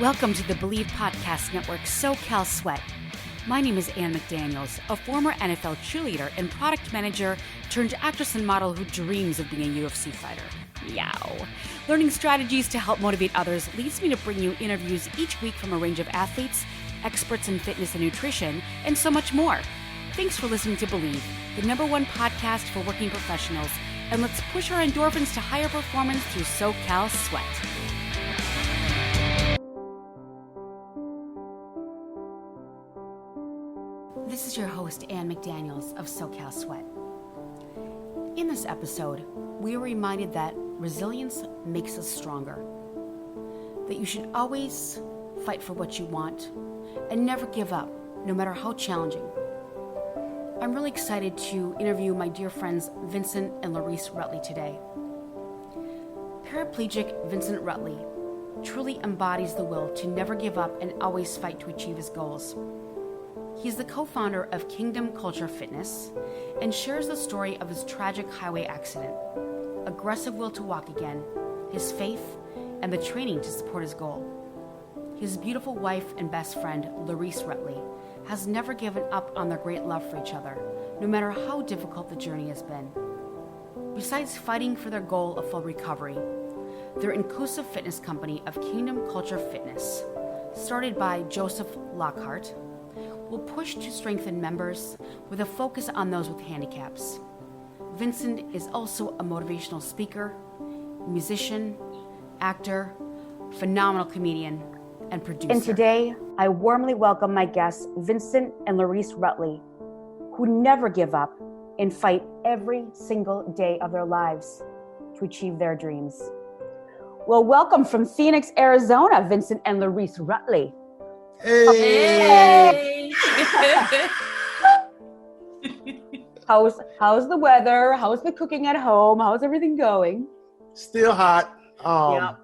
Welcome to the Bleav Podcast Network SoCal Sweat. My name is Anne McDaniels, a former NFL cheerleader and product manager turned actress and model who dreams of being a UFC fighter. Meow. Learning strategies to help motivate others leads me to bring you interviews each week from a range of athletes, experts in fitness and nutrition, and so much more. Thanks for listening to Bleav, the #1 podcast for working professionals, and let's push our endorphins to higher performance through SoCal Sweat. This is your host, Anne McDaniels of SoCal Sweat. In this episode, we are reminded that resilience makes us stronger, that you should always fight for what you want and never give up, no matter how challenging. I'm really excited to interview my dear friends Vincent and Laurice Rutley today. Paraplegic Vincent Rutley truly embodies the will to never give up and always fight to achieve his goals. He's the co-founder of Kingdom Culture Fitness and shares the story of his tragic highway accident, aggressive will to walk again, his faith, and the training to support his goal. His beautiful wife and best friend, Laurice Rutley, has never given up on their great love for each other, no matter how difficult the journey has been. Besides fighting for their goal of full recovery, their inclusive fitness company of Kingdom Culture Fitness, started by Joseph Lockhart, will push to strengthen members with a focus on those with handicaps. Vincent is also a motivational speaker, musician, actor, phenomenal comedian, and producer. And today, I warmly welcome my guests, Vincent and Laurice Rutley, who never give up and fight every single day of their lives to achieve their dreams. Well, welcome from Phoenix, Arizona, Vincent and Laurice Rutley. Hey! How's the weather? How's the cooking at home? How's everything going? Still hot. Yeah.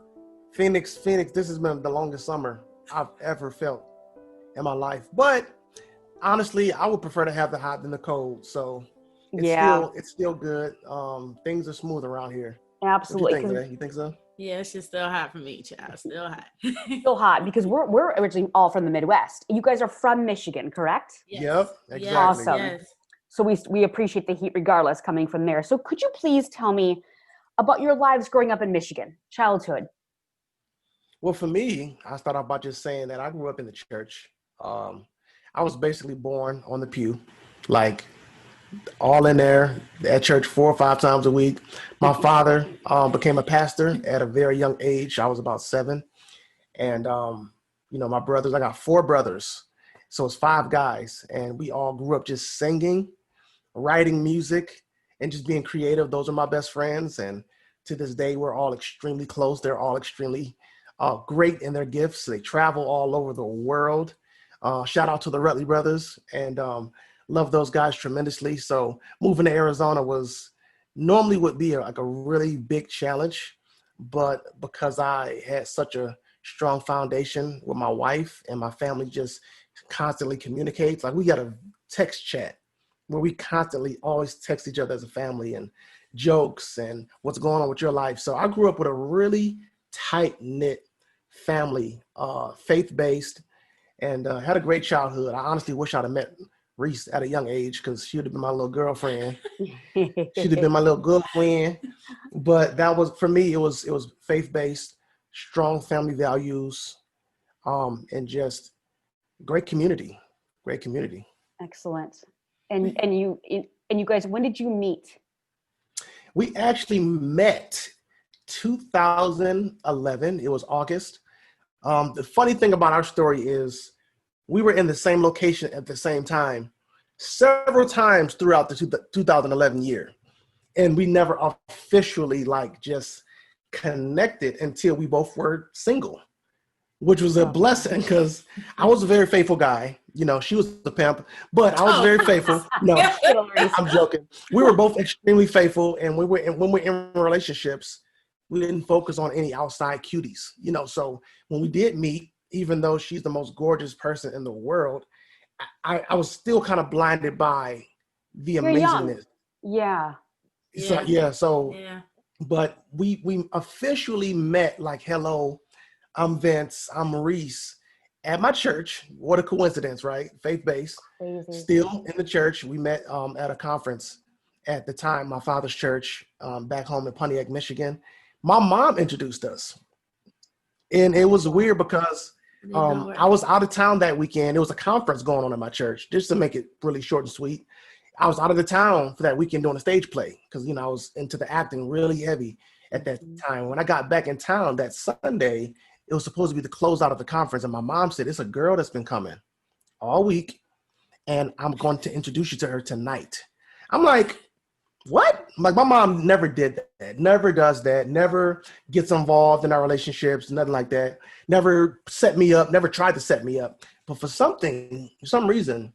Phoenix, this has been the longest summer I've ever felt in my life. But honestly, I would prefer to have the hot than the cold. So it's still good. Things are smooth around here. Absolutely. What do you think, Renee? You think so? Yeah, it's just still hot for me, child. Still hot. Still hot because we're originally all from the Midwest. You guys are from Michigan, correct? Yes. Yep, exactly. Yes. Awesome. Yes. So we appreciate the heat regardless coming from there. So could you please tell me about your lives growing up in Michigan, childhood? Well, for me, I start off by just saying that I grew up in the church. I was basically born on the pew, like all in there at church 4 or 5 times a week. My father became a pastor at a very young age. I was about 7. And, my brothers, I got 4 brothers. So it's 5 guys. And we all grew up just singing, writing music, and just being creative. Those are my best friends. And to this day, we're all extremely close. They're all extremely great in their gifts. They travel all over the world. Shout out to the Rutley brothers. And love those guys tremendously. So moving to Arizona would be a really big challenge, but because I had such a strong foundation with my wife and my family just constantly communicates, like we got a text chat where we constantly always text each other as a family and jokes and what's going on with your life. So I grew up with a really tight-knit family, faith-based, and had a great childhood. I honestly wish I'd have met Reese at a young age because she would have been my little girlfriend. She'd have been my little girlfriend. But that was, for me, it was faith-based, strong family values, and just great community. Excellent. And you guys, when did you meet? We actually met 2011. It was August. The funny thing about our story is we were in the same location at the same time several times throughout the 2011 year. And we never officially just connected until we both were single, which was a blessing because I was a very faithful guy. She was the pimp, but I was very faithful. No, I'm joking. We were both extremely faithful. And when we're in relationships, we didn't focus on any outside cuties, so when we did meet, even though she's the most gorgeous person in the world, I was still kind of blinded by the amazingness. Yeah. So, but we officially met hello I'm Vince. I'm Reese. At my church, what a coincidence, right? Faith-based. Crazy. Still in the church. We met at a conference at the time, my father's church, back home in Pontiac, Michigan. My mom introduced us. And it was weird because I was out of town that weekend. There was a conference going on at my church, just to make it really short and sweet. I was out of the town for that weekend doing a stage play because, I was into the acting really heavy at that time. When I got back in town that Sunday, it was supposed to be the closeout of the conference. And my mom said, it's a girl that's been coming all week, and I'm going to introduce you to her tonight. I'm like, what? Like, my mom never did that, never does that, never gets involved in our relationships, nothing like that, never set me up, never tried to set me up. But for some reason,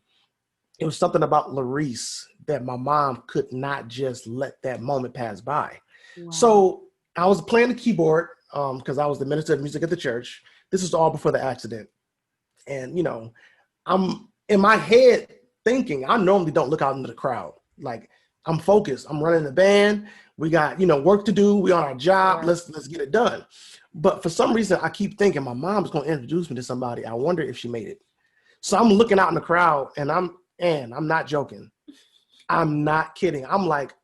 it was something about Larice that my mom could not just let that moment pass by. Wow. So I was playing the keyboard because I was the minister of music at the church. This is all before the accident. And, I'm in my head thinking, I normally don't look out into the crowd. Like, I'm focused. I'm running the band. We got, work to do. We on our job. Yeah. Let's get it done. But for some reason, I keep thinking my mom's going to introduce me to somebody. I wonder if she made it. So I'm looking out in the crowd, and I'm not joking. I'm not kidding. I'm like,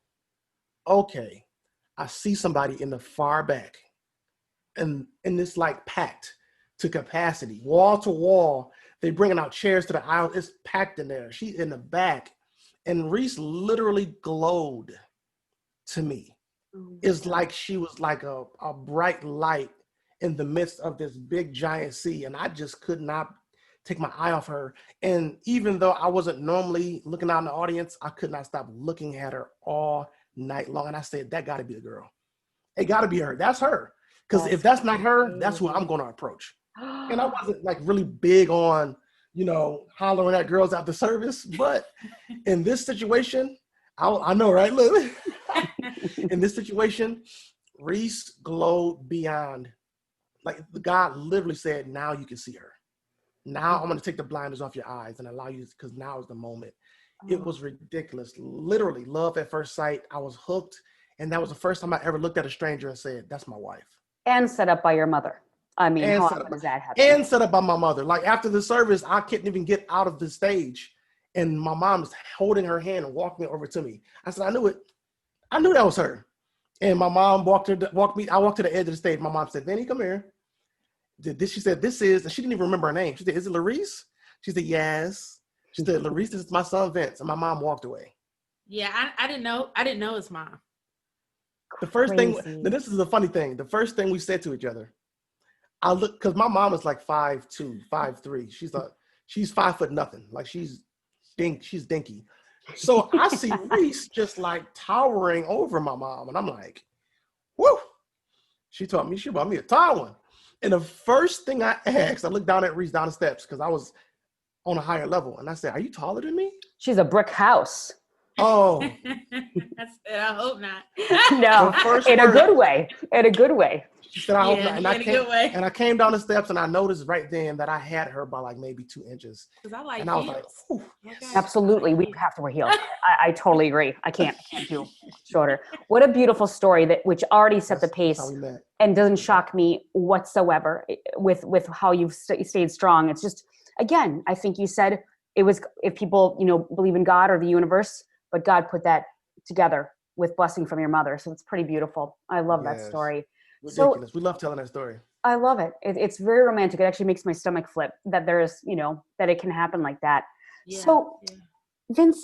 okay, I see somebody in the far back, and it's like packed to capacity, wall to wall. They bringing out chairs to the aisle. It's packed in there. She's in the back. And Reese literally glowed to me. It's like she was like a bright light in the midst of this big giant sea. And I just could not take my eye off her. And even though I wasn't normally looking out in the audience, I could not stop looking at her all night long. And I said, that got to be the girl. It got to be her. That's her. Because if that's not her, that's who I'm going to approach. And I wasn't like really big on, hollering at girls after service. But in this situation, I know, right? Look, in this situation, Reese glowed beyond. Like, God literally said, now you can see her. Now I'm going to take the blinders off your eyes and allow you, because now is the moment. It was ridiculous. Literally, love at first sight. I was hooked. And that was the first time I ever looked at a stranger and said, that's my wife. And set up by your mother. I mean, how often does that happen? And set up by my mother. Like, after the service, I couldn't even get out of the stage. And my mom was holding her hand and walking over to me. I said, I knew it. I knew that was her. And my mom walked me. I walked to the edge of the stage. My mom said, Vinny, come here. She said, this is, and she didn't even remember her name. She said, is it Larice? She said, yes. She said, Larice, this is my son, Vince. And my mom walked away. Yeah, I didn't know his mom. The first thing, this is the funny thing. The first thing we said to each other, I look, because my mom is like 5'2", 5'3". She's 5 foot nothing. Like, she's dinky. So I see Reese just like towering over my mom. And I'm like, whoo. She bought me a tall one. And the first thing I asked, I looked down at Reese down the steps because I was on a higher level. And I said, are you taller than me? She's a brick house. Oh. I said, I hope not. No, in a good way. In a good way. She said, I hope not. And I came down the steps and I noticed right then that I had her by like maybe 2 inches. Because I like and I was heels. like, ooh, yes. Absolutely. We have to wear heels. I totally agree. I can't do shorter. What a beautiful story which already set the pace and doesn't shock me whatsoever with how you've stayed strong. It's just, again, I think you said it was, if people, believe in God or the universe, but God put that together with blessing from your mother. So it's pretty beautiful. I love that story. Ridiculous. We love telling that story. I love it. It's very romantic. It actually makes my stomach flip that there's, that it can happen like that. Yeah, so Vince,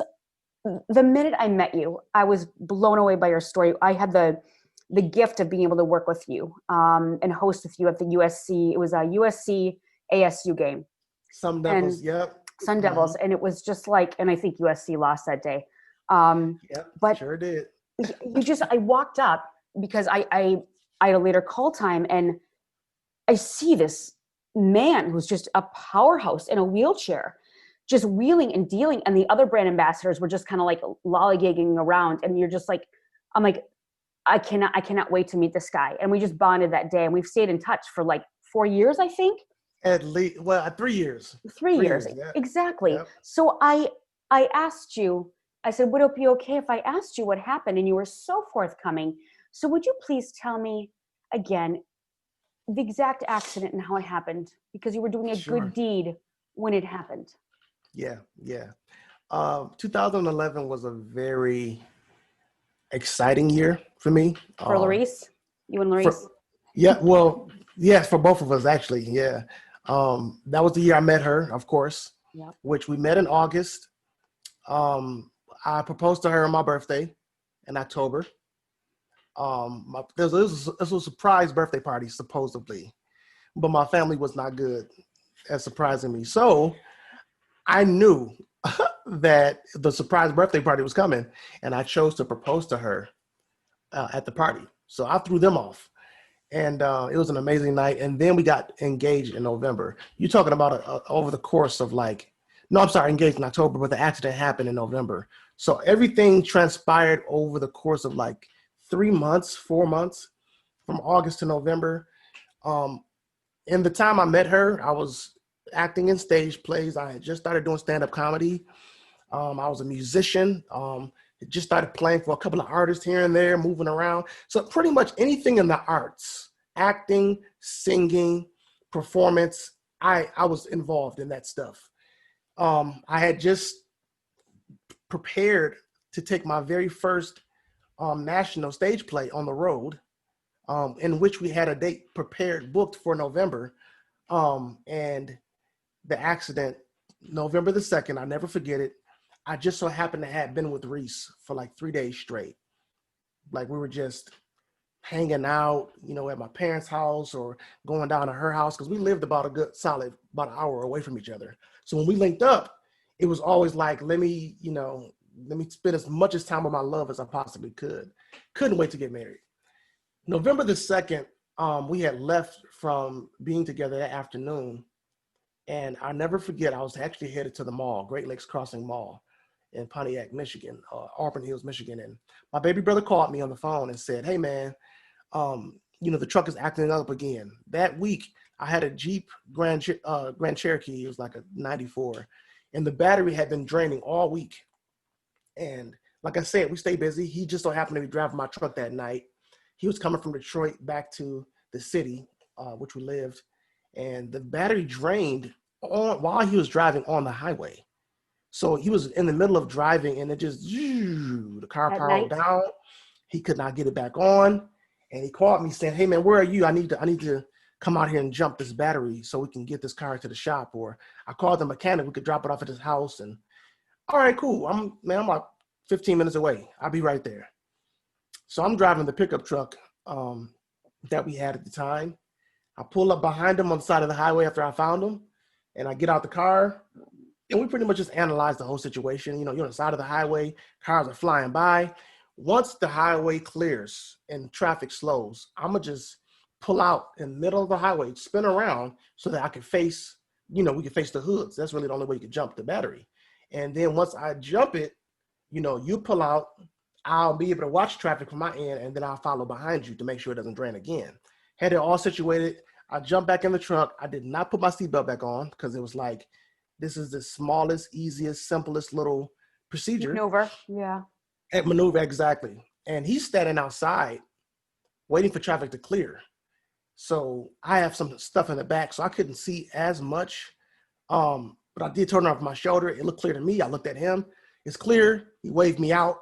the minute I met you, I was blown away by your story. I had the gift of being able to work with you and host with you at the USC. It was a USC ASU game. Sun Devils, yep. Sun Devils. And it was just like, and I think USC lost that day. Yep, but sure did. I walked up because I had a later call time and I see this man who's just a powerhouse in a wheelchair, just wheeling and dealing. And the other brand ambassadors were just kind of like lollygagging around. And you're just like, I'm like, I cannot wait to meet this guy. And we just bonded that day and we've stayed in touch for like 4 years, I think. At least, 3 years. 3 years. Yeah. Exactly. Yep. So I asked you, I said, would it be okay if I asked you what happened? And you were so forthcoming. So would you please tell me again, the exact accident and how it happened, because you were doing a good deed when it happened. Yeah. 2011 was a very exciting year for me. For Larice? You and Larice? Yes, for both of us, actually. Yeah. That was the year I met her, of course, which we met in August. I proposed to her on my birthday in October. This was a surprise birthday party, supposedly, but my family was not good at surprising me. So I knew that the surprise birthday party was coming, and I chose to propose to her at the party. So I threw them off, and it was an amazing night. And then we got engaged in November. You're talking about over the course of engaged in October, but the accident happened in November. So everything transpired over the course of 4 months, from August to November. In the time I met her, I was acting in stage plays. I had just started doing stand-up comedy. I was a musician. Just started playing for a couple of artists here and there, moving around. So pretty much anything in the arts, acting, singing, performance, I was involved in that stuff. I had just prepared to take my very first national stage play on the road, in which we had a date booked for November. And the accident, November the 2nd, I never forget it. I just so happened to have been with Reese for 3 days straight. We were just hanging out, at my parents' house or going down to her house, because we lived about an hour away from each other. So when we linked up, it was always let me spend as much time with my love as I possibly could. Couldn't wait to get married. November the 2nd, we had left from being together that afternoon. And I'll never forget, I was actually headed to the mall, Great Lakes Crossing Mall in Pontiac, Michigan, Auburn Hills, Michigan. And my baby brother called me on the phone and said, "Hey man, the truck is acting up again." That week, I had a Jeep Grand Cherokee. It was like a 94. And the battery had been draining all week. And like I said, we stay busy. He just so happened to be driving my truck that night. He was coming from Detroit back to the city, which we lived. And the battery drained while he was driving on the highway. So he was in the middle of driving, and it just, the car powered down. He could not get it back on. And he called me saying, "Hey man, where are you? I need to come out here and jump this battery so we can get this car to the shop." Or I called the mechanic, we could drop it off at his house. And all right, cool. I'm like 15 minutes away. I'll be right there. So I'm driving the pickup truck that we had at the time. I pull up behind him on the side of the highway after I found him, and I get out the car, and we pretty much just analyzed the whole situation. You're on the side of the highway, cars are flying by. Once the highway clears and traffic slows, I'm gonna just pull out in the middle of the highway, spin around so that I can face, we can face the hoods. That's really the only way you can jump the battery. And then once I jump it, you pull out, I'll be able to watch traffic from my end, and then I'll follow behind you to make sure it doesn't drain again. Had it all situated. I jumped back in the truck. I did not put my seatbelt back on because it was this is the smallest, easiest, simplest little procedure. Maneuver, yeah. Maneuver, exactly. And he's standing outside waiting for traffic to clear. So I have some stuff in the back, so I couldn't see as much. But I did turn off my shoulder. It looked clear to me. I looked at him. It's clear. He waved me out.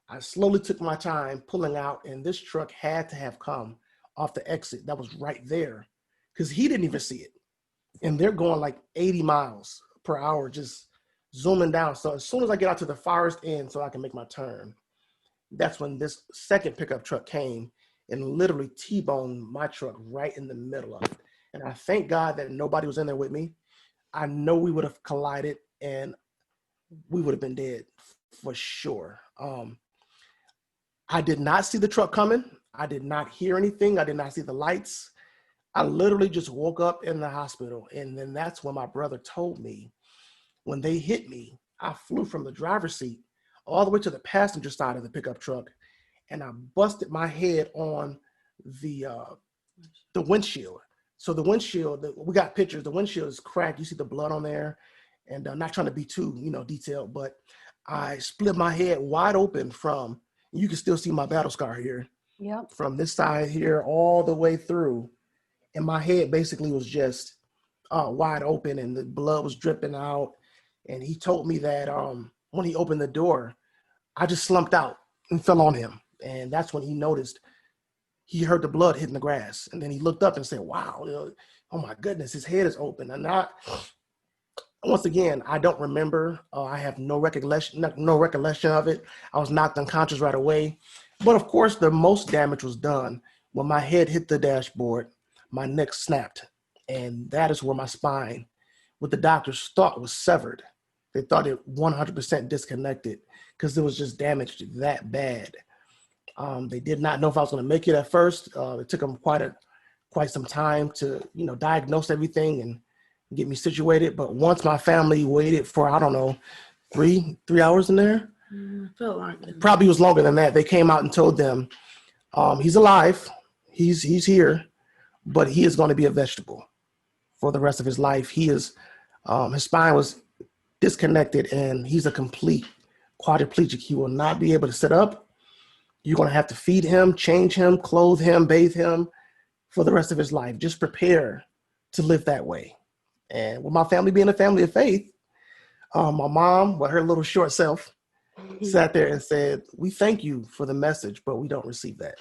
I slowly took my time pulling out, and this truck had to have come off the exit that was right there because he didn't even see it. And they're going 80 miles per hour, just zooming down. So as soon as I get out to the farthest end so I can make my turn, that's when this second pickup truck came and literally T-boned my truck right in the middle of it. And I thank God that nobody was in there with me. I know we would have collided and we would have been dead for sure. I did not see the truck coming. I did not hear anything. I did not see the lights. I literally just woke up in the hospital. And then that's when my brother told me, when they hit me, I flew from the driver's seat all the way to the passenger side of the pickup truck. And I busted my head on the windshield. So the windshield, we got pictures, the windshield is cracked. You see the blood on there. And I'm not trying to be too, detailed, but I split my head wide open from, you can still see my battle scar here. Yep. From this side here all the way through. and my head basically was just wide open, and the blood was dripping out. And he told me that when he opened the door, I just slumped out and fell on him. And that's when he noticed, he heard the blood hitting the grass. And then he looked up and said, wow, oh my goodness, his head is open. And once again, I don't remember. I have no recollection of it. I was knocked unconscious right away. But of course, the most damage was done when my head hit the dashboard, my neck snapped. And that is where my spine, what the doctors thought was severed. They thought it 100% disconnected because it was just damaged that bad. They did not know if I was going to make it at first. It took them quite some time to, diagnose everything and get me situated. But once my family waited for, I don't know, three hours in there. Felt longer than Probably was longer than that. They came out and told them, he's alive. He's here, but he is going to be a vegetable for the rest of his life. His spine was disconnected and he's a complete quadriplegic. He will not be able to sit up. You're going to have to feed him, change him, clothe him, bathe him for the rest of his life. Just prepare to live that way. And with my family being a family of faith, my mom, with her little short self, sat there and said, we thank you for the message, but we don't receive that.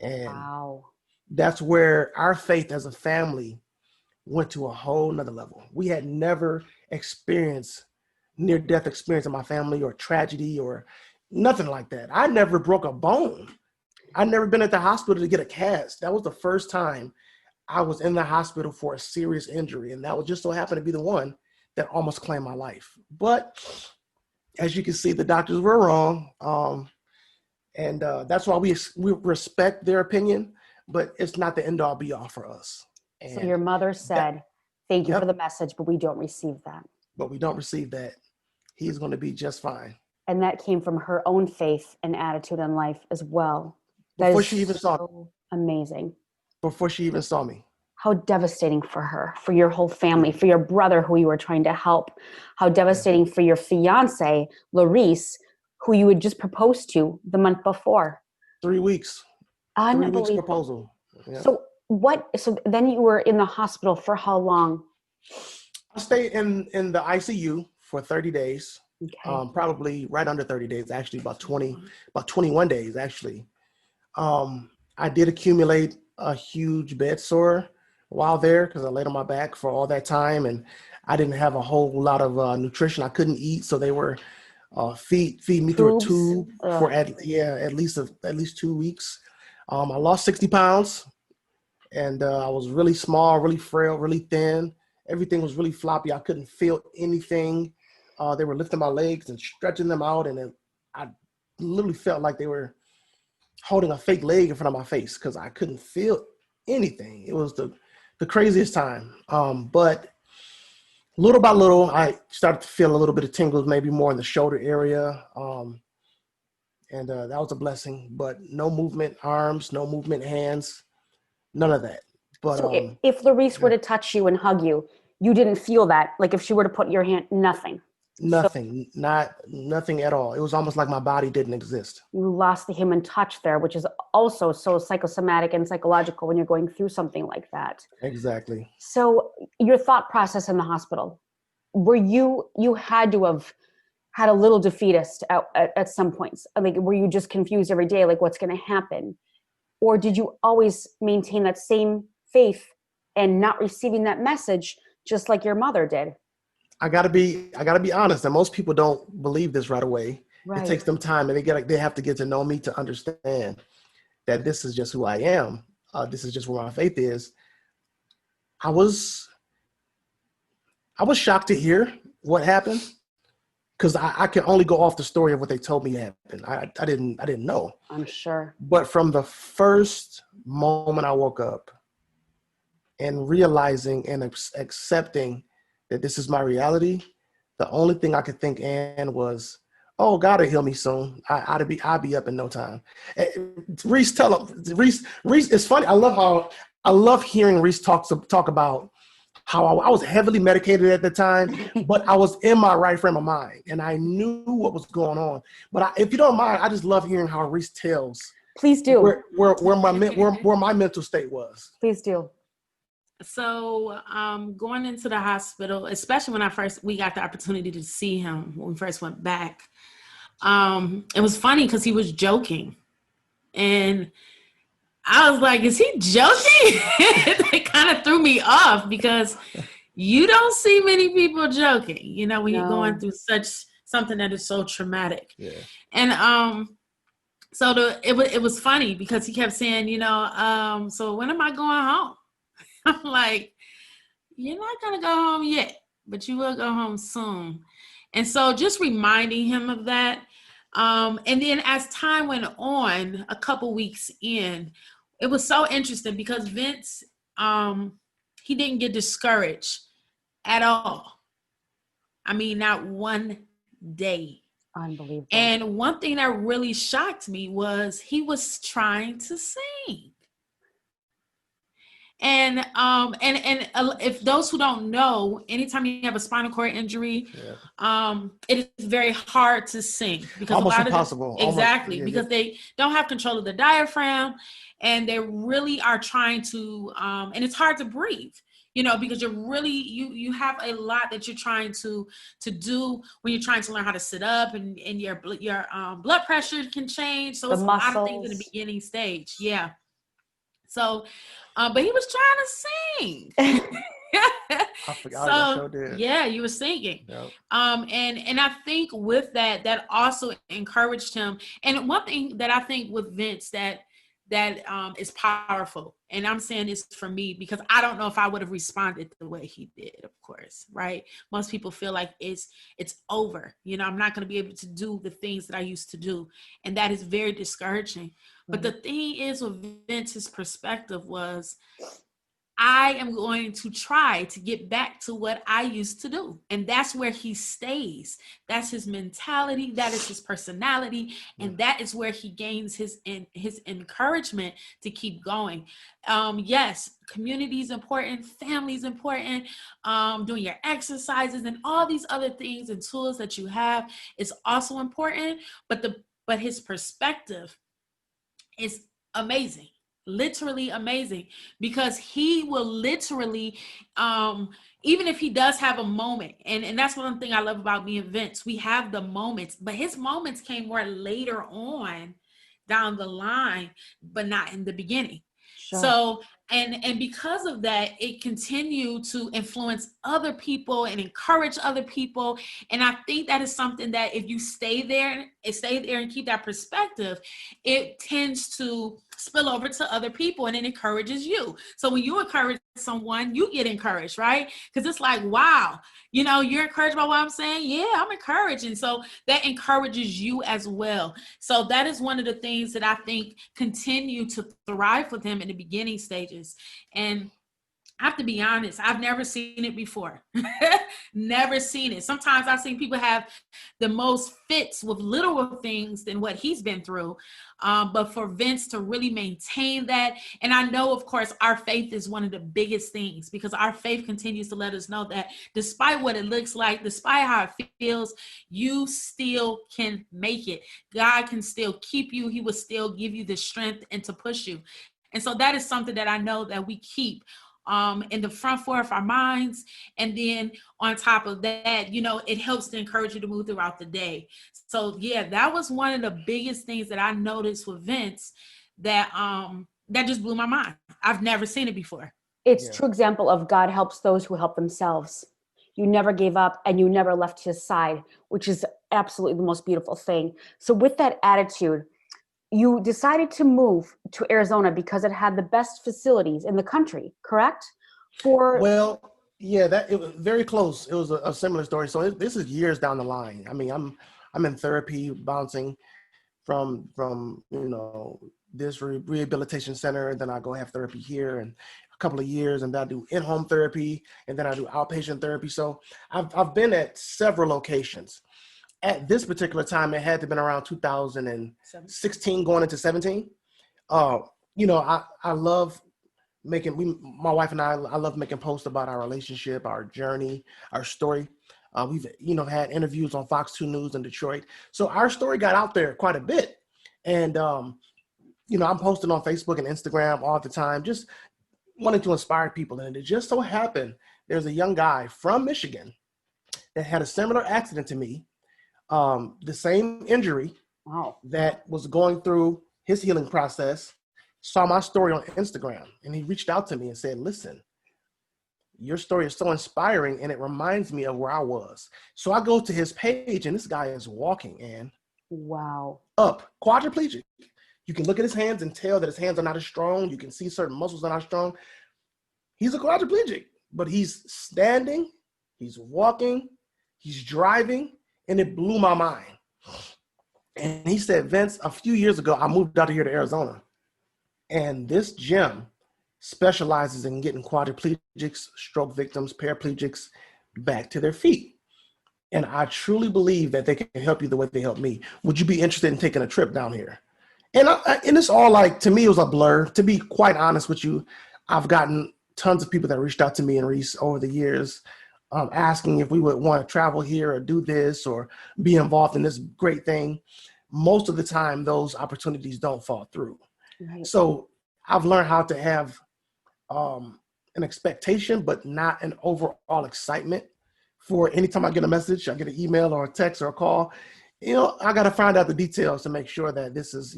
And Wow. That's where our faith as a family went to a whole nother level. We had never experienced near-death experience in my family or tragedy or nothing like that. I never broke a bone. I'd never been at the hospital to get a cast. That was the first time I was in the hospital for a serious injury. And that would just so happen to be the one that almost claimed my life. But as you can see, the doctors were wrong. And that's why we respect their opinion, but it's not the end all be all for us. And so your mother said, thank you for the message, but we don't receive that. But we don't receive that. He's going to be just fine. And that came from her own faith and attitude in life as well. Before she even saw me. Amazing. Before she even saw me. How devastating for her, for your whole family, for your brother who you were trying to help. How devastating for your fiance, Larice, who you had just proposed to the month before. 3 weeks. 3 weeks proposal. Yeah. So then you were in the hospital for how long? I stayed in the ICU for 30 days. Okay. Probably right under 30 days, actually about 21 days, actually. I did accumulate a huge bed sore while there because I laid on my back for all that time, and I didn't have a whole lot of nutrition. I couldn't eat, so they were feed me through a tube for at least 2 weeks. I lost 60 pounds, and I was really small, really frail, really thin. Everything was really floppy. I couldn't feel anything. They were lifting my legs and stretching them out, and I literally felt like they were holding a fake leg in front of my face because I couldn't feel anything. It was the craziest time. But little by little, I started to feel a little bit of tingles, maybe more in the shoulder area. And that was a blessing, but no movement arms, no movement hands, none of that. But so if Larice were to touch you and hug you, you didn't feel that? Like if she were to put your hand, nothing? Nothing, nothing at all. It was almost like my body didn't exist. You lost the human touch there, which is also so psychosomatic and psychological when you're going through something like that. Exactly. So your thought process in the hospital, were you had to have had a little defeatist at some points? Like, were you just confused every day, like what's going to happen? Or did you always maintain that same faith and not receiving that message just like your mother did? I gotta be honest, and most people don't believe this right away. Right. It takes them time, and they have to get to know me to understand that this is just who I am. This is just where my faith is. I was shocked to hear what happened because I can only go off the story of what they told me happened. I didn't know. I'm sure. But from the first moment I woke up and realizing and accepting that this is my reality, the only thing I could think, Ann, was, oh, God will heal me soon. I'll be up in no time. Reese, it's funny. I love hearing Reese talk about how I was heavily medicated at the time, but I was in my right frame of mind and I knew what was going on. But if you don't mind, I just love hearing how Reese tells Please do. Where my mental state was. Please do. So going into the hospital, especially when we got the opportunity to see him when we first went back, it was funny because he was joking. And I was like, is he joking? It kind of threw me off because you don't see many people joking, you know, when you're going through something that is so traumatic. Yeah. And so it was funny because he kept saying, you know, so when am I going home? I'm like, you're not going to go home yet, but you will go home soon. And so just reminding him of that. And then as time went on, a couple weeks in, it was so interesting because Vince, he didn't get discouraged at all. I mean, not one day. Unbelievable. And one thing that really shocked me was he was trying to sing. And if those who don't know, anytime you have a spinal cord injury, it is very hard to sing because almost a lot impossible. Because they don't have control of the diaphragm, and they really are trying to, and it's hard to breathe. You know, because you're really, you have a lot that you're trying to do when you're trying to learn how to sit up, and your blood pressure can change. So it's a lot of things in the beginning stage. Yeah. So, but he was trying to sing. I forgot. I sure did. Yeah, you were singing. Yep. And I think with that also encouraged him. And one thing that I think with Vince that is powerful, and I'm saying this for me because I don't know if I would have responded the way he did, of course, right? Most people feel like it's over. You know, I'm not going to be able to do the things that I used to do. And that is very discouraging. Mm-hmm. But the thing is with Vince's perspective was, I am going to try to get back to what I used to do. And that's where he stays. That's his mentality. That is his personality. And that is where he gains his encouragement to keep going. Yes, community is important. Family is important. Doing your exercises and all these other things and tools that you have is also important. But his perspective is amazing. Literally amazing, because he will literally, even if he does have a moment, and that's one thing I love about me and Vince, we have the moments, but his moments came more later on down the line, but not in the beginning. Sure. So, and because of that, it continued to influence other people and encourage other people. And I think that is something that if you stay there and keep that perspective, it tends to spill over to other people and it encourages you. So when you encourage someone, you get encouraged, right? Because it's like, wow, you know, you're encouraged by what I'm saying. Yeah, I'm encouraged. And so that encourages you as well. So that is one of the things that I think continue to thrive with him in the beginning stages. And I have to be honest, I've never seen it before. Never seen it. Sometimes I've seen people have the most fits with little things than what he's been through. But for Vince to really maintain that, and I know, of course, our faith is one of the biggest things, because our faith continues to let us know that despite what it looks like, despite how it feels, you still can make it. God can still keep you. He will still give you the strength and to push you. And so that is something that I know that we keep in the front floor of our minds. And then on top of that, you know, it helps to encourage you to move throughout the day. So yeah, that was one of the biggest things that I noticed with Vince that just blew my mind. I've never seen it before. It's a true example of God helps those who help themselves. You never gave up and you never left his side, which is absolutely the most beautiful thing. So with that attitude, you decided to move to Arizona because it had the best facilities in the country, correct? Well, yeah, it was very close. It was a similar story. So this is years down the line. I mean, I'm in therapy, bouncing from you know, this rehabilitation center, and then I go have therapy here, and a couple of years, and then I do in-home therapy, and then I do outpatient therapy. So I've been at several locations. At this particular time, it had to have been around 2016 going into 17. You know, I love making, my wife and I love making posts about our relationship, our journey, our story. We've, you know, had interviews on Fox 2 News in Detroit. So our story got out there quite a bit. And, I'm posting on Facebook and Instagram all the time, just wanting to inspire people. And it just so happened there's a young guy from Michigan that had a similar accident to me, the same injury. Wow. That was going through his healing process, saw my story on Instagram, and he reached out to me and said, listen, your story is so inspiring and it reminds me of where I was. So I go to his page and this guy is walking, and wow, up, quadriplegic. You can look at his hands and tell that his hands are not as strong. You can see certain muscles are not strong. He's a quadriplegic, but he's standing, he's walking, he's driving, and it blew my mind. And he said, Vince, a few years ago, I moved out here to Arizona, and this gym specializes in getting quadriplegics, stroke victims, paraplegics back to their feet. And I truly believe that they can help you the way they helped me. Would you be interested in taking a trip down here? And it's all like, to me, it was a blur. To be quite honest with you, I've gotten tons of people that reached out to me and Reese over the years, asking if we would want to travel here or do this or be involved in this great thing. Most of the time, those opportunities don't fall through. right. So I've learned how to have an expectation, but not an overall excitement for anytime I get a message, I get an email or a text or a call. I got to find out the details to make sure that this is,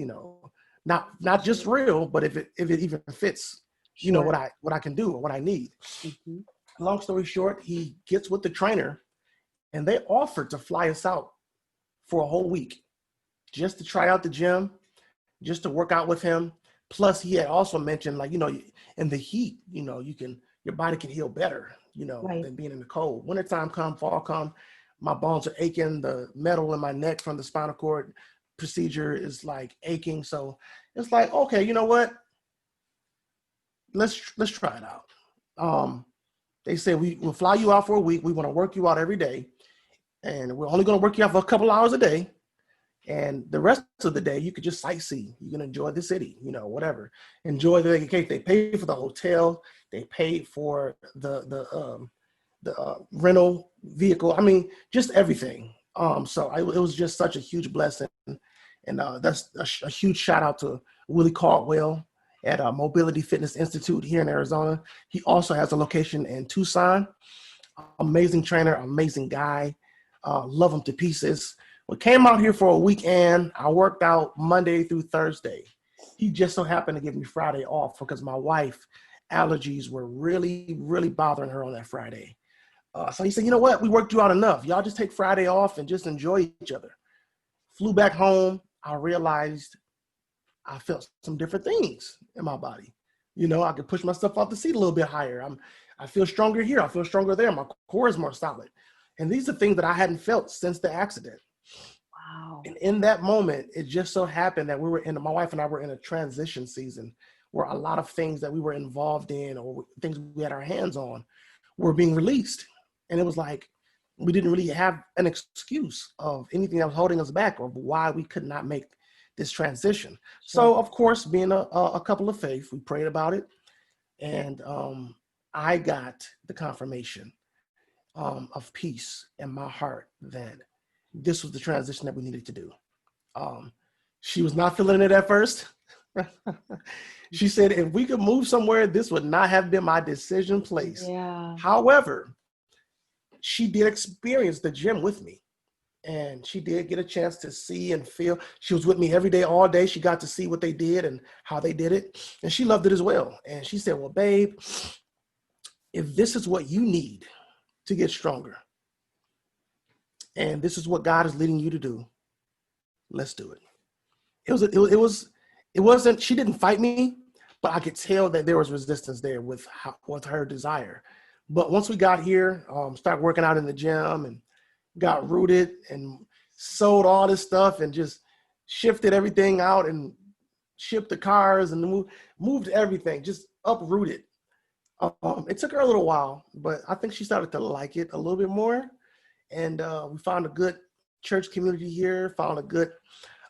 not just real, but if it even fits, Sure. what I can do or what I need. Mm-hmm. Long story short, he gets with the trainer and they offered to fly us out for a whole week just to try out the gym, just to work out with him. Plus he had also mentioned, like, in the heat, your body can heal better, Right. than being in the cold. Wintertime come, fall come, my bones are aching. The metal in my neck from the spinal cord procedure is like aching. So it's like, okay, you know what? Let's try it out. They said we'll fly you out for a week. We want to work you out every day, and we're only going to work you out for a couple hours a day. And the rest of the day, you could just sightsee. You can enjoy the city, whatever. Enjoy the vacation. They paid for the hotel. They paid for the rental vehicle. I mean, just everything. So it was just such a huge blessing. And that's a huge shout out to Willie Caldwell at Mobility Fitness Institute here in Arizona. He also has a location in Tucson. Amazing trainer, amazing guy. Love him to pieces. We came out here for a weekend. I worked out Monday through Thursday. He just so happened to give me Friday off because my wife allergies were really, really bothering her on that Friday. So he said, you know what? We worked you out enough. Y'all just take Friday off and just enjoy each other. Flew back home. I realized I felt some different things in my body. I could push myself off the seat a little bit higher. I feel stronger here. I feel stronger there. My core is more solid. And these are things that I hadn't felt since the accident. Wow. And in that moment, it just so happened that my wife and I were in a transition season where a lot of things that we were involved in or things we had our hands on were being released. And it was like, we didn't really have an excuse of anything that was holding us back or why we could not make this transition. Sure. So of course, being a couple of faith, we prayed about it. And I got the confirmation of peace in my heart that this was the transition that we needed to do. She was not feeling it at first. She said, if we could move somewhere, this would not have been my decision place. Yeah. However, she did experience the gym with me. And she did get a chance to see and feel. She was with me every day, all day. She got to see what they did and how they did it. And she loved it as well. And she said, well, babe, if this is what you need to get stronger, and this is what God is leading you to do, let's do it. It wasn't, she didn't fight me, but I could tell that there was resistance there with her desire. But once we got here, started working out in the gym and got rooted and sold all this stuff and just shifted everything out and shipped the cars and moved everything, just uprooted. It took her a little while, but I think she started to like it a little bit more. And we found a good church community here, found a good,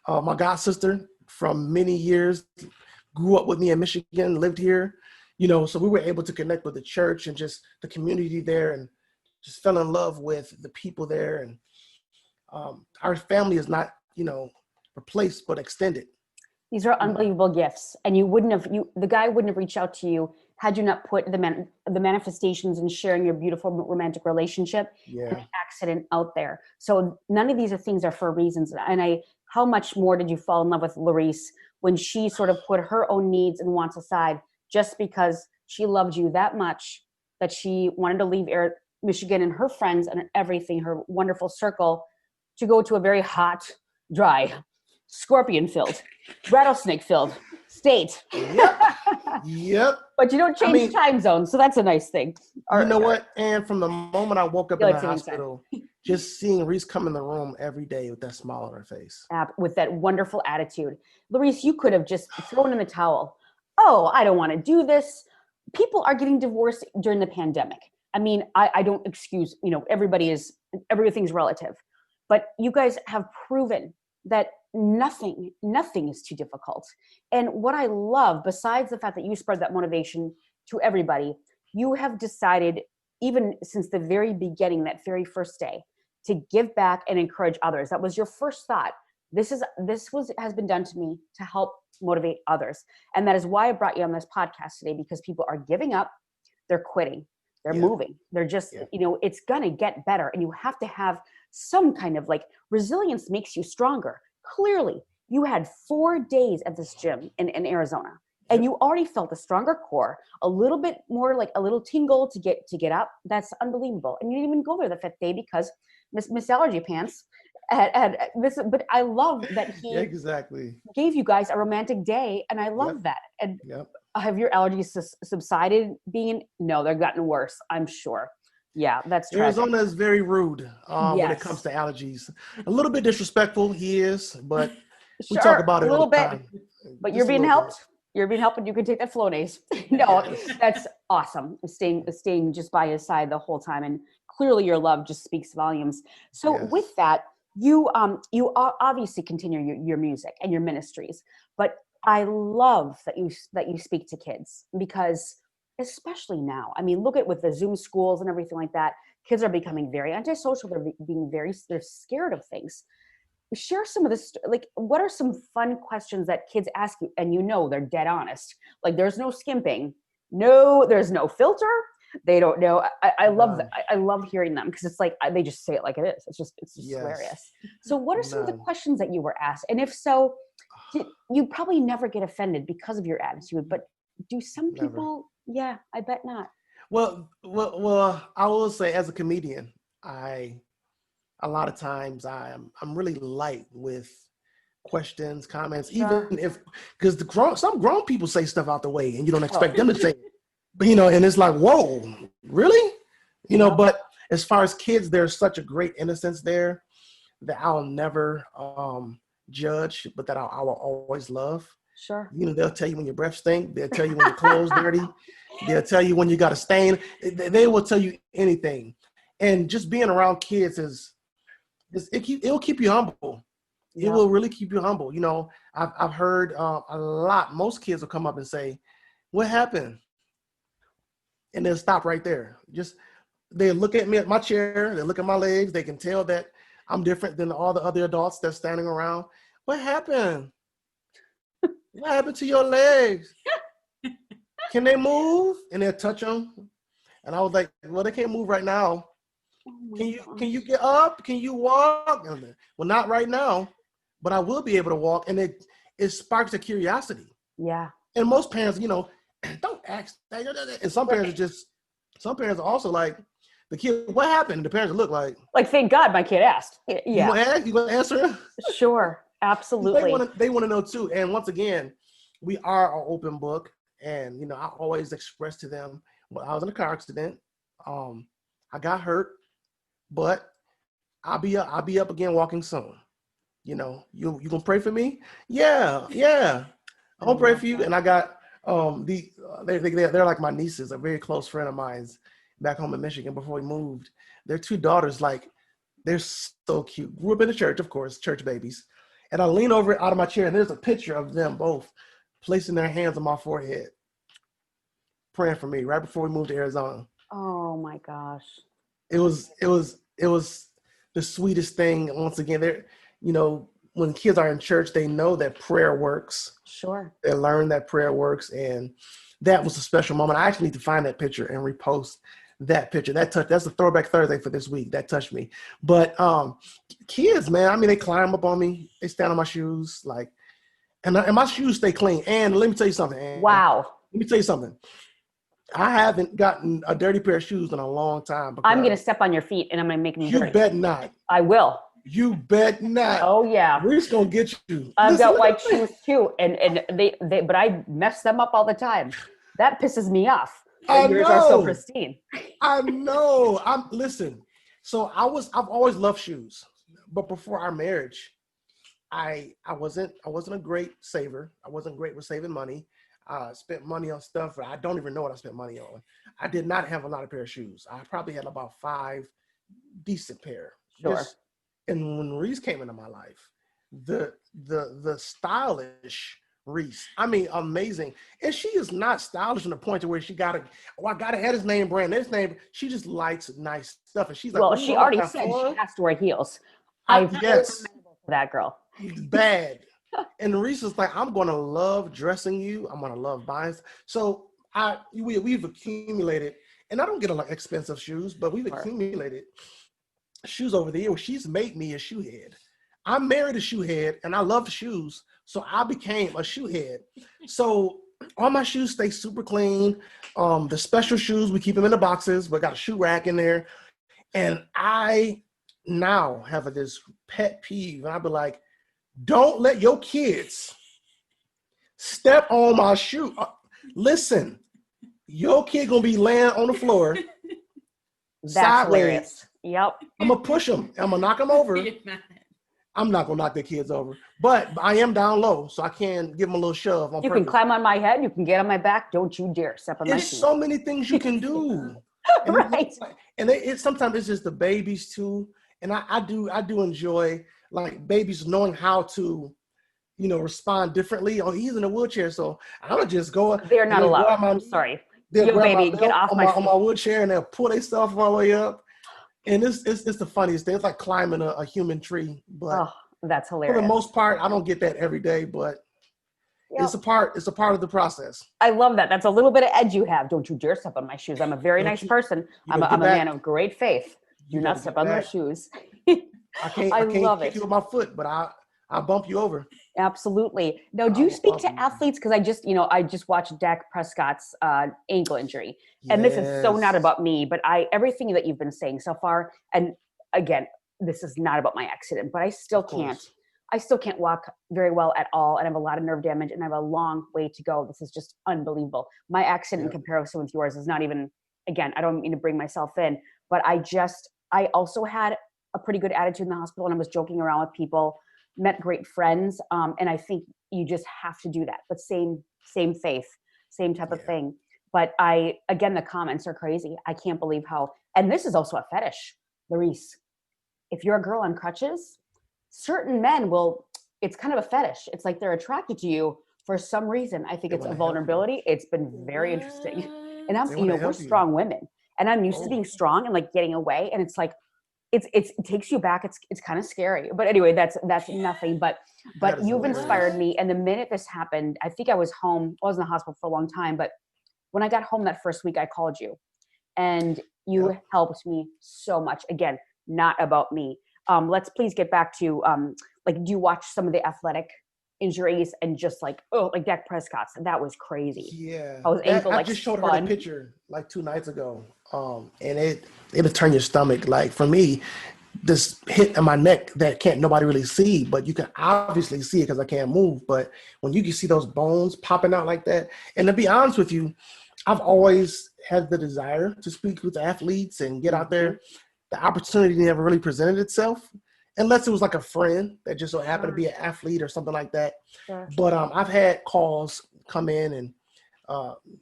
my god sister from many years, grew up with me in Michigan, lived here, so we were able to connect with the church and just the community there and just fell in love with the people there. And our family is not, replaced, but extended. These are unbelievable gifts. And the guy wouldn't have reached out to you had you not put the manifestations and sharing your beautiful romantic relationship and the accident out there. So none of these things are for reasons. And how much more did you fall in love with Larice when she sort of put her own needs and wants aside just because she loved you that much that she wanted to leave Michigan and her friends and everything, her wonderful circle, to go to a very hot, dry, scorpion-filled, rattlesnake-filled state. Yep. But you don't change time zones, so that's a nice thing. You know what? And from the moment I woke up in the hospital, just seeing Reese come in the room every day with that smile on her face. With that wonderful attitude. Larice, you could have just thrown in the towel. Oh, I don't want to do this. People are getting divorced during the pandemic. I mean, I don't excuse, everything's relative. But you guys have proven that nothing is too difficult. And what I love, besides the fact that you spread that motivation to everybody, you have decided, even since the very beginning, that very first day, to give back and encourage others. That was your first thought. This has been done to me to help motivate others. And that is why I brought you on this podcast today, because people are giving up, they're quitting, they're moving. They're just, it's going to get better. And you have to have some kind of resilience makes you stronger. Clearly, you had 4 days at this gym in Arizona, and you already felt a stronger core, a little bit more a little tingle to get up. That's unbelievable. And you didn't even go there the 5th day because Miss Allergy Pants had this. But I love that he gave you guys a romantic day, and I love that. And have your allergies subsided? No, they've gotten worse, I'm sure. Yeah, that's tragic. Arizona is very rude when it comes to allergies. A little bit disrespectful, he is, but we talk about it all the time. But you're being helped. You're being helped, and you can take that Flonase. No, that's awesome. Staying just by his side the whole time, and clearly your love just speaks volumes. So with that, you obviously continue your music and your ministries, but I love that you speak to kids, because especially now, I mean, look at with the Zoom schools and everything like that, kids are becoming very antisocial. They're scared of things. Share some of this, what are some fun questions that kids ask you, and they're dead honest. There's no skimping. No, there's no filter. They don't know. I love that. I love hearing them, because it's they just say it like it is. It's just hilarious. So what are some of the questions that you were asked? And if so, you probably never get offended because of your attitude, but do some people? Yeah, I bet not. Well, I will say, as a comedian, a lot of times I'm really light with questions, comments, even because some grown people say stuff out the way and you don't expect them to say it. But, and it's whoa, really? But as far as kids, there's such a great innocence there that I'll never judge, but that I will always love. Sure. They'll tell you when your breath stinks. They'll tell you when your clothes dirty. They'll tell you when you got a stain. They will tell you anything. And just being around kids it'll keep you humble. It will really keep you humble. I've heard a lot. Most kids will come up and say, "What happened?" And they'll stop right there. They look at me at my chair. They look at my legs. They can tell that I'm different than all the other adults that's standing around. What happened? What happened to your legs? Can they move? And they'll touch them. And I was like, well, they can't move right now. Can you get up? Can you walk? Well, not right now, but I will be able to walk. And it sparks a curiosity. Yeah. And most parents, don't ask. And some parents some parents are also like, the kid, what happened? And the parents look like, thank God my kid asked. Yeah. You going to answer? Sure. Absolutely. They want to know too. And once again, we are an open book. And, I always express to them, well, I was in a car accident. I got hurt, but I'll be up again walking soon. You gonna pray for me? Yeah. I'm gonna pray for you. And I got, they're like my nieces, a very close friend of mine's back home in Michigan before we moved. Their 2 daughters, they're so cute. Grew up in the church, of course, church babies. And I lean over out of my chair, and there's a picture of them both placing their hands on my forehead, praying for me right before we moved to Arizona. Oh my gosh. It was the sweetest thing. Once again, when kids are in church, they know that prayer works. Sure. They learn that prayer works. And that was a special moment. I actually need to find that picture and repost that picture. That's a throwback Thursday for this week. That touched me. But kids, man, I mean, they climb up on me. They stand on my shoes. Like, and my shoes stay clean. And let me tell you something. Ann. Wow. Let me tell you something. I haven't gotten a dirty pair of shoes in a long time. I'm going to step on your feet and I'm going to make them dirty. You bet not. I will. You bet not. Oh yeah. We're going to get you. I've got white shoes too. And they, but I mess them up all the time. That pisses me off. Yours are so pristine. I know. Listen. So I've always loved shoes, but before our marriage, I wasn't a great saver. I wasn't great with saving money. Spent money on stuff I don't even know what I spent money on. I did not have a lot of pair of shoes. I probably had about 5 decent pair. Sure. And when Reese came into my life, the stylish Reese, I mean, amazing. And she is not stylish to the point to where I gotta have his name brand. This name, she just likes nice stuff. And she's like, well, she already said she has to wear heels. Yes, for that girl. Bad. And Reese is like, I'm gonna love dressing you. I'm gonna love buying. So we've accumulated, and I don't get a lot of expensive shoes, but we've accumulated shoes over the years. She's made me a shoe head. I married a shoe head, and I love shoes, so I became a shoe head. So all my shoes stay super clean. The special shoes, we keep them in the boxes, but got a shoe rack in there. And I now have this pet peeve, and I'll be like, don't let your kids step on my shoe. Listen, your kid gonna be laying on the floor. That's sideways. Hilarious. Yep. I'm gonna push them. I'm gonna knock them over. I'm not gonna knock their kids over, but I am down low, so I can give them a little shove. You can climb on my head. You can get on my back. Don't you dare step on my shoes. There's so many things you can do. Right. And sometimes it's just the babies too. And I do enjoy like babies knowing how to, respond differently. Oh, he's in a wheelchair, so I'm gonna just go. They're not allowed. I'm sorry. Yo, baby, get off on my wheelchair, and they'll pull themselves all the way up. And it's the funniest thing. It's like climbing a human tree. But that's hilarious. For the most part, I don't get that every day, but it's a part of the process. I love that. That's a little bit of edge you have. Don't you dare step on my shoes. I'm a very nice person. I'm a man of great faith. Do not step on my shoes. I can't love kick you with my foot, but I'll bump you over. Absolutely. Now, do you speak to athletes? Because I just watched Dak Prescott's ankle injury, and this is so not about me, but everything that you've been saying so far, and again, this is not about my accident, but I still can't walk very well at all, and I have a lot of nerve damage, and I have a long way to go. This is just unbelievable. My accident in comparison with yours is not even. Again, I don't mean to bring myself in, but I also had a pretty good attitude in the hospital, and I was joking around with people. Met great friends, and I think you just have to do that. But same faith, same type of thing. But again, the comments are crazy. I can't believe how. And this is also a fetish, Larice. If you're a girl on crutches, certain men will. It's kind of a fetish. It's like they're attracted to you for some reason. I think it's a vulnerability. It's been very interesting. And we're strong women, and I'm used to being strong and like getting away. And it's like. It takes you back. It's kind of scary, but anyway, that's nothing. But you've inspired me. And the minute this happened, I think I was home. I was in the hospital for a long time, but when I got home that first week, I called you, and you helped me so much. Again, not about me. Let's please get back to do you watch some of the athletic injuries and just like Dak Prescott's? That was crazy. Yeah, I just showed her the picture like 2 nights ago. And it'll turn your stomach. Like for me, this hit in my neck that can't nobody really see, but you can obviously see it because I can't move. But when you can see those bones popping out like that, and to be honest with you, I've always had the desire to speak with athletes and get out there. The opportunity never really presented itself, unless it was like a friend that just so happened to be an athlete or something like that. Sure. But I've had calls come in and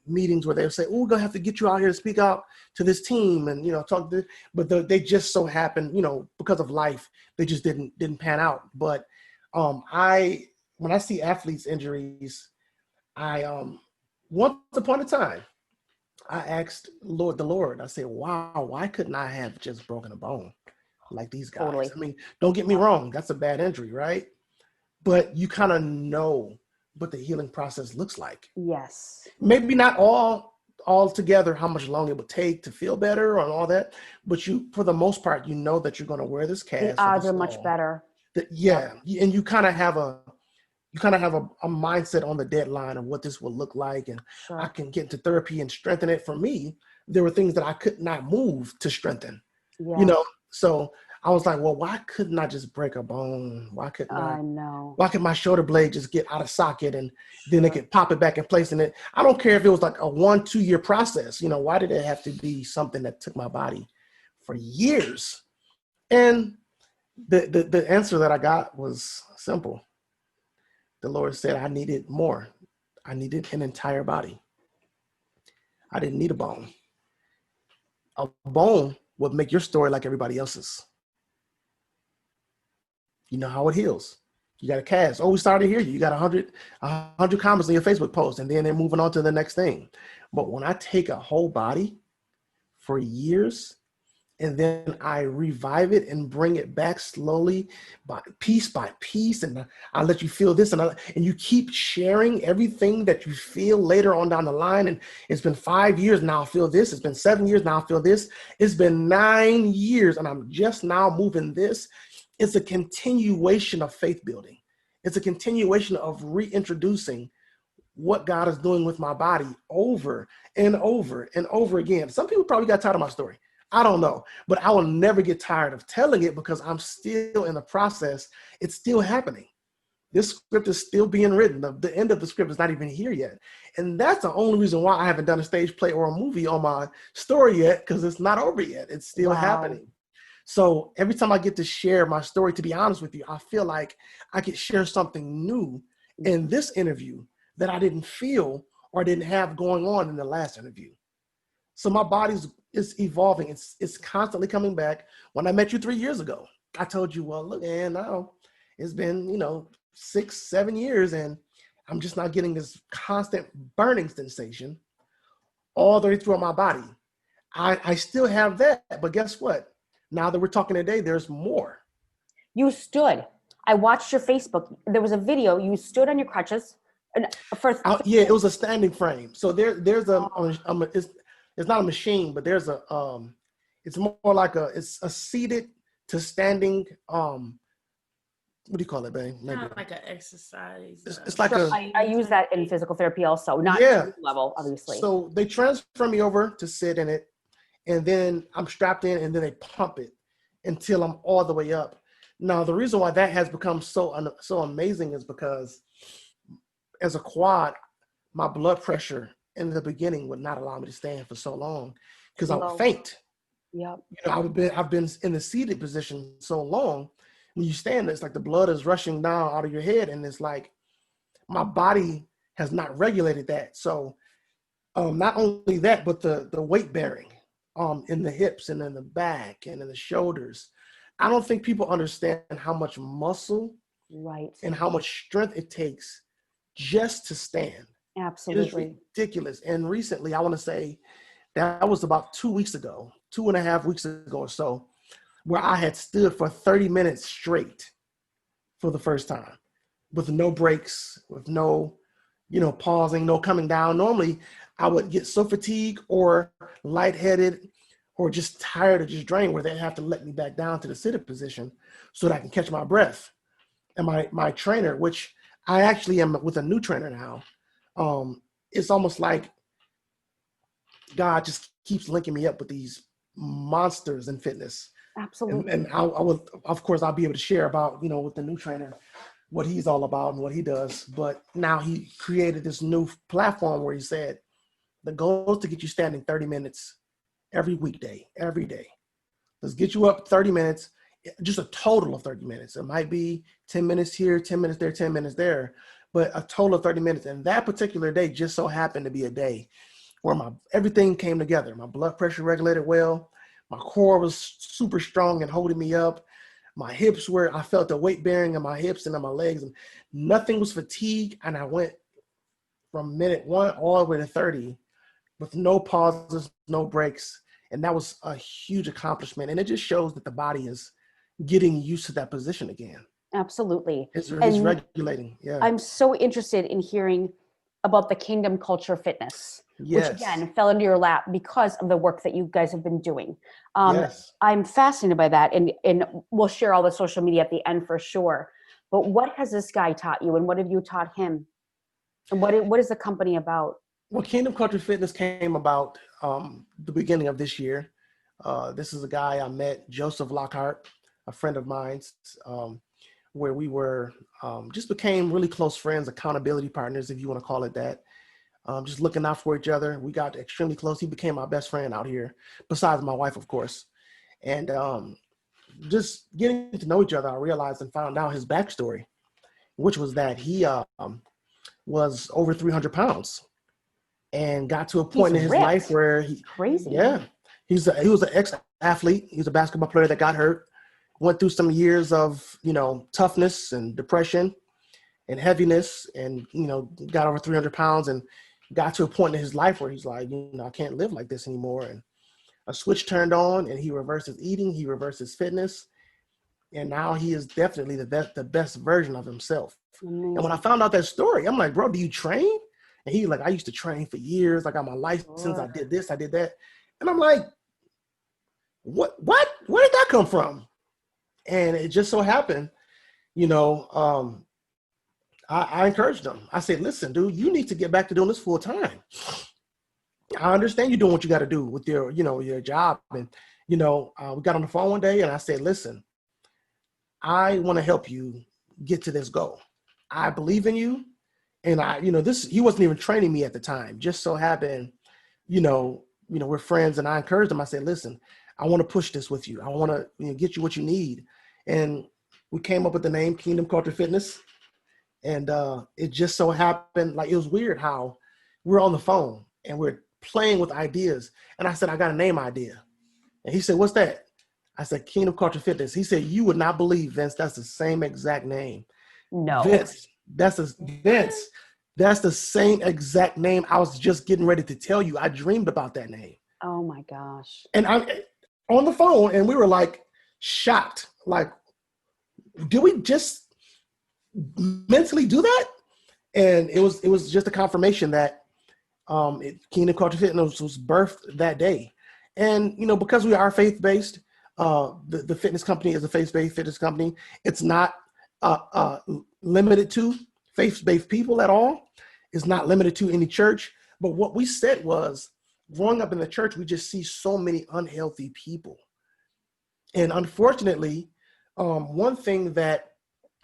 meetings where they'll say, "Oh, we're gonna have to get you out here to speak out to this team," and talk to. But they just so happen, because of life, they just didn't pan out. But when I see athletes' injuries, I once upon a time, I asked the Lord. I said, "Wow, why couldn't I have just broken a bone like these guys?" Totally. I mean, don't get me wrong, that's a bad injury, right? but you kind of know what the healing process looks like. Yes. Maybe not all together how much longer it would take to feel better and all that, but you, for the most part, you know that you're going to wear this cast. The odds are much better. Yeah. And you kind of have a mindset on the deadline of what this will look like. And I can get into therapy and strengthen it. For me, there were things that I could not move to strengthen, so I was like, well, why couldn't I just break a bone? Why could my shoulder blade just get out of socket and then they could pop it back in place? And I don't care if it was like a 1-2 year process. Why did it have to be something that took my body for years? And the answer that I got was simple. The Lord said I needed more. I needed an entire body. I didn't need a bone. A bone would make your story like everybody else's. You know how it heals. You got a cast. Oh, we started here. You got 100 comments on your Facebook post, and then they're moving on to the next thing. But when I take a whole body for years, and then I revive it and bring it back slowly, by piece, and I let you feel this, and you keep sharing everything that you feel later on down the line. And it's been 5 years now, I feel this. It's been 7 years now, I feel this. It's been 9 years, and I'm just now moving this. It's a continuation of faith building. It's a continuation of reintroducing what God is doing with my body over and over and over again. Some people probably got tired of my story. I don't know, but I will never get tired of telling it because I'm still in the process. It's still happening. This script is still being written. The end of the script is not even here yet. And that's the only reason why I haven't done a stage play or a movie on my story yet, because it's not over yet. It's still happening. So every time I get to share my story, to be honest with you, I feel like I could share something new in this interview that I didn't feel or didn't have going on in the last interview. So my body's evolving. It's constantly coming back. When I met you 3 years ago, I told you, well, look, man, now it's been, 6-7 years and I'm just not getting this constant burning sensation all the way through my body. I still have that, but guess what? Now that we're talking today, there's more. You stood. I watched your Facebook. There was a video. You stood on your crutches. It was a standing frame. So there's it's not a machine, but there's it's more like it's a seated to standing. What do you call it, babe? Kind of like an exercise. It's like I use that in physical therapy also, not level, obviously. So they transfer me over to sit in it, and then I'm strapped in, and then they pump it until I'm all the way up. Now, the reason why that has become so amazing is because as a quad, my blood pressure in the beginning would not allow me to stand for so long because I would faint. Yep. I've been in the seated position so long. When you stand, it's like the blood is rushing down out of your head, and it's like my body has not regulated that. So not only that, but the weight bearing in the hips and in the back and in the shoulders. I don't think people understand how much muscle and how much strength it takes just to stand. Absolutely. It is ridiculous. And recently, I want to say that was about 2 weeks ago, 2.5 weeks ago or so, where I had stood for 30 minutes straight for the first time with no breaks, with no, pausing, no coming down. Normally, I would get so fatigued or lightheaded or just tired or just drained where they'd have to let me back down to the seated position so that I can catch my breath. And my trainer, which I actually am with a new trainer now, it's almost like God just keeps linking me up with these monsters in fitness. Absolutely. And I will, of course, I'll be able to share about, with the new trainer, what he's all about and what he does. But now he created this new platform where he said, the goal is to get you standing 30 minutes every weekday, every day. Let's get you up 30 minutes, just a total of 30 minutes. It might be 10 minutes here, 10 minutes there, 10 minutes there, but a total of 30 minutes. And that particular day just so happened to be a day where everything came together. My blood pressure regulated well. My core was super strong and holding me up. My hips I felt the weight bearing in my hips and in my legs, and nothing was fatigued. And I went from minute 1 all the way to 30 with no pauses, no breaks. And that was a huge accomplishment. And it just shows that the body is getting used to that position again. Absolutely. It's And regulating. Yeah. I'm so interested in hearing about the Kingdom Culture Fitness, which Yes. again fell into your lap because of the work that you guys have been doing. Yes. I'm fascinated by that, and we'll share all the social media at the end for sure. But what has this guy taught you, and what have you taught him? And what is the company about? Well, Kingdom Culture Fitness came about the beginning of this year. This is a guy I met, Joseph Lockhart, a friend of mine's, where we were just became really close friends, accountability partners, if you want to call it that. Just looking out for each other. We got extremely close. He became my best friend out here, besides my wife, of course. And just getting to know each other, I realized and found out his backstory, which was that he was over 300 pounds and got to a point in his life where crazy. Yeah, he was an ex-athlete. He was a basketball player that got hurt, went through some years of, toughness and depression and heaviness, and, got over 300 pounds and got to a point in his life where he's like, I can't live like this anymore. And a switch turned on, and he reversed his eating, he reversed his fitness, and now he is definitely the best version of himself. Amazing. And when I found out that story, I'm like, bro, do you train? And he like, I used to train for years. I got my license. I did this, I did that. And I'm like, what? Where did that come from? And it just so happened, I encouraged him. I said, listen, dude, you need to get back to doing this full time. I understand you're doing what you got to do with your, your job. And, we got on the phone one day and I said, listen, I want to help you get to this goal. I believe in you. And he wasn't even training me at the time. Just so happened, we're friends, and I encouraged him. I said, listen, I want to push this with you. I want to get you what you need. And we came up with the name Kingdom Culture Fitness. And it just so happened, like, it was weird how we're on the phone and we're playing with ideas. And I said, I got a name idea. And he said, what's that? I said, Kingdom Culture Fitness. He said, you would not believe, Vince, that's the same exact name. No. Vince, that's the same exact name I was just getting ready to tell you. I dreamed about that name. Oh my gosh. And I'm on the phone and we were like shocked. Like, did we just mentally do that? And it was just a confirmation that Kingdom Culture Fitness was birthed that day. And, because we are faith-based, the fitness company is a faith-based fitness company. It's not limited to faith-based people at all. It's not limited to any church. But what we said was, growing up in the church, we just see so many unhealthy people. And unfortunately, one thing that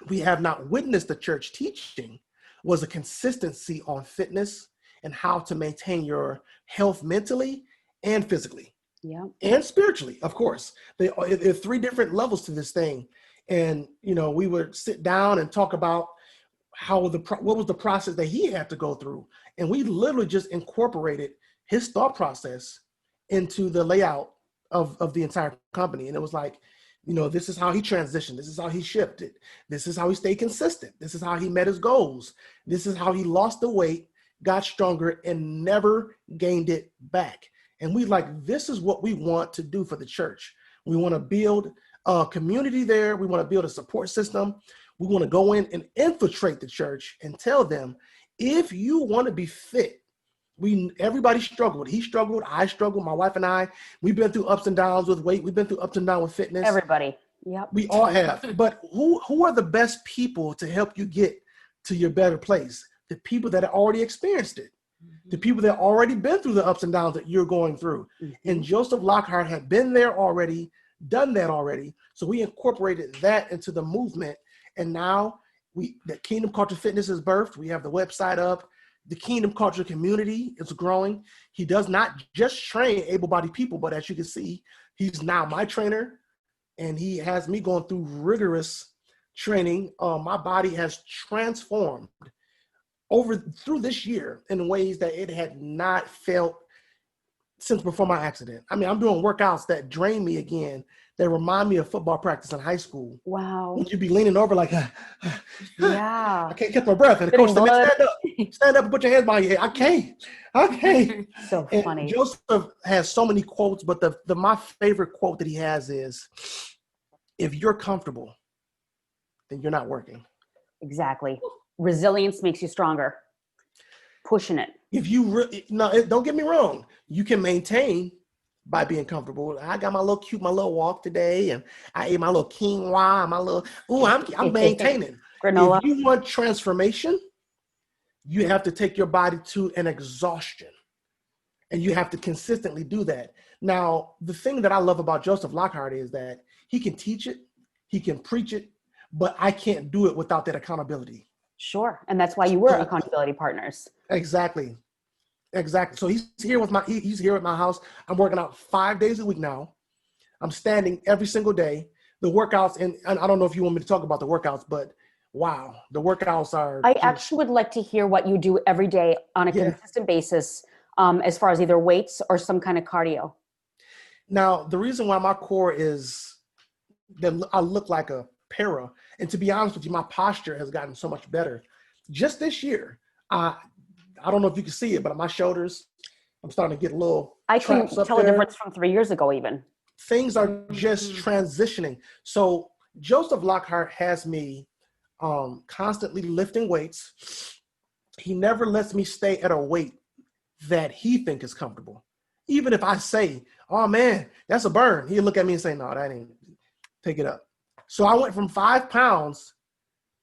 we have not witnessed the church teaching was a consistency on fitness and how to maintain your health mentally and physically. Yeah. And spiritually, of course. There are three different levels to this thing. And, we would sit down and talk about what was the process that he had to go through. And we literally just incorporated his thought process into the layout of the entire company. And it was like, this is how he transitioned. This is how he shifted. This is how he stayed consistent. This is how he met his goals. This is how he lost the weight, got stronger, and never gained it back. And we like, this is what we want to do for the church. We want to build a community there. We want to build a support system. We want to go in and infiltrate the church and tell them, if you want to be fit, everybody struggled. He struggled. I struggled. My wife and I, we've been through ups and downs with weight. We've been through ups and downs with fitness. Everybody. Yep. We all have. But who are the best people to help you get to your better place? The people that have already experienced it. The people that already been through the ups and downs that you're going through. Mm-hmm. And Joseph Lockhart had been there already, done that already. So we incorporated that into the movement. And now the Kingdom Culture Fitness is birthed. We have the website up. The Kingdom Culture community is growing. He does not just train able-bodied people, but as you can see, he's now my trainer, and he has me going through rigorous training. My body has transformed through this year in ways that it had not felt since before my accident. I mean, I'm doing workouts that drain me again, that remind me of football practice in high school. Wow. When you'd be leaning over like, yeah. I can't catch my breath. And the coach said, stand up and put your hands behind your head. I can't. So and funny. Joseph has so many quotes, but my favorite quote that he has is, if you're comfortable, then you're not working. Exactly. Resilience makes you stronger. Pushing it. If you don't get me wrong, you can maintain by being comfortable. I got my little walk today, and I ate my little quinoa, I'm maintaining. Granola. If you want transformation, you have to take your body to an exhaustion, and you have to consistently do that. Now, the thing that I love about Joseph Lockhart is that he can teach it, he can preach it, but I can't do it without that accountability. Sure. And that's why you were accountability partners. Exactly. So he's here with my house. I'm working out 5 days a week now. I'm standing every single day. The workouts, and I don't know if you want me to talk about the workouts, but wow, the workouts are. I actually would like to hear what you do every day on a consistent basis, as far as either weights or some kind of cardio. Now, the reason why my core is that I look like a para, and to be honest with you, my posture has gotten so much better. Just this year, I don't know if you can see it, but my shoulders, I'm starting to get a little. I can tell the difference from 3 years ago, even. Things are just transitioning. So Joseph Lockhart has me constantly lifting weights. He never lets me stay at a weight that he thinks is comfortable. Even if I say, oh man, that's a burn, he'll look at me and say, no, that ain't, take it up. So I went from 5 pounds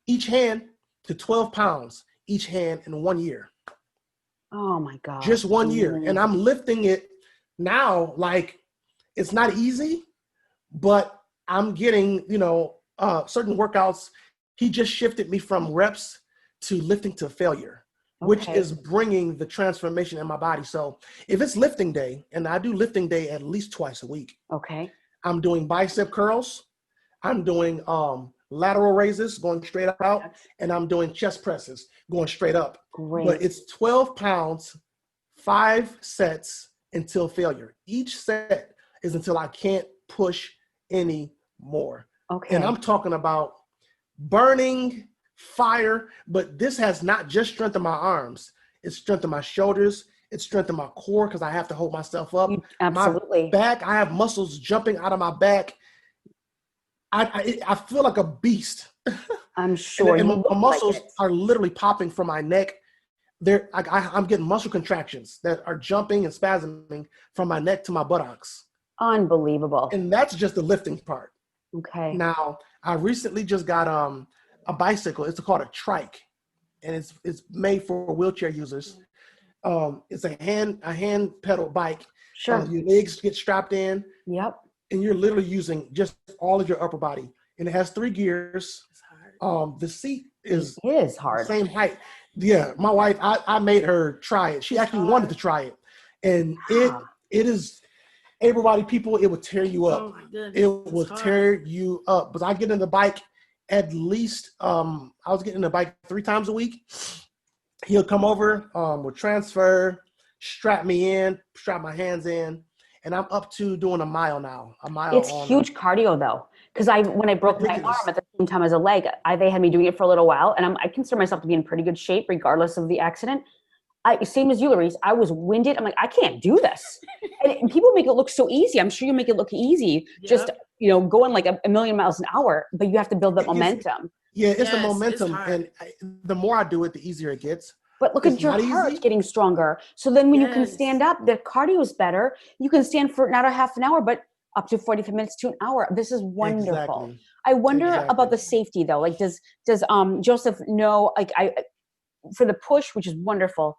each hand to 12 pounds each hand in 1 year. Oh my God. Just 1 year. And I'm lifting it now. Like, it's not easy, but I'm getting, certain workouts. He just shifted me from reps to lifting to failure, which is bringing the transformation in my body. So if it's lifting day, and I do lifting day at least twice a week. Okay. I'm doing bicep curls. I'm doing lateral raises going straight out, and I'm doing chest presses going straight up. Great. But it's 12 pounds, 5 sets until failure. Each set is until I can't push any more. Okay. And I'm talking about burning fire, but this has not just strengthened my arms. It's strengthened my shoulders. It's strengthened my core because I have to hold myself up. Absolutely. My back, I have muscles jumping out of my back. I feel like a beast. I'm sure. and my muscles are literally popping from my neck. I'm getting muscle contractions that are jumping and spasming from my neck to my buttocks. Unbelievable. And that's just the lifting part. Okay. Now, I recently just got a bicycle. It's called a trike, and it's made for wheelchair users. It's a hand pedal bike. Sure. Your legs get strapped in. Yep. And you're literally using just all of your upper body. And it has 3 gears. The seat is hard. Same height. Yeah, my wife, I made her try it. She actually wanted to try it. And it is able-bodied people, it would tear you up. Oh my goodness. It will tear you up. But I get in the bike at least, I was getting in the bike 3 times a week. He'll come over, with transfer, strap me in, strap my hands in. And I'm up to doing a mile now. It's huge cardio though. Because when I broke my arm at the same time as a leg, they had me doing it for a little while. And I consider myself to be in pretty good shape regardless of the accident. Same as you, Larice, I was winded. I'm like, I can't do this. And people make it look so easy. I'm sure you make it look easy. Yep. Just, going like a million miles an hour, but you have to build that momentum. It's the momentum. And the more I do it, the easier it gets. But look at your heart getting stronger. So then when you can stand up, the cardio is better. You can stand for not a half an hour, but up to 45 minutes to an hour. This is wonderful. Exactly. I wonder about the safety though. Like does Joseph know, like for the push, which is wonderful.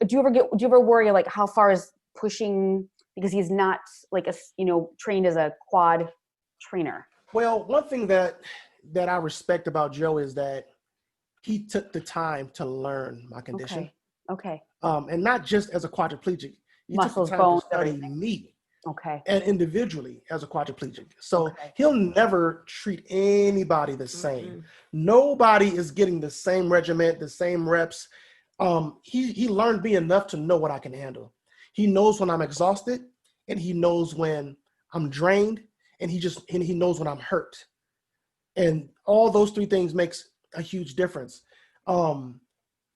Do you ever worry like how far is pushing, because he's not like trained as a quad trainer? Well, one thing that I respect about Joe is that he took the time to learn my condition. Okay. And not just as a quadriplegic. He Muscles, took the time bones, to study everything. me. Okay. And individually as a quadriplegic. So he'll never treat anybody the same. Mm-hmm. Nobody is getting the same regiment, the same reps. He learned me enough to know what I can handle. He knows when I'm exhausted, and he knows when I'm drained, and he knows when I'm hurt. And all those 3 things makes a huge difference.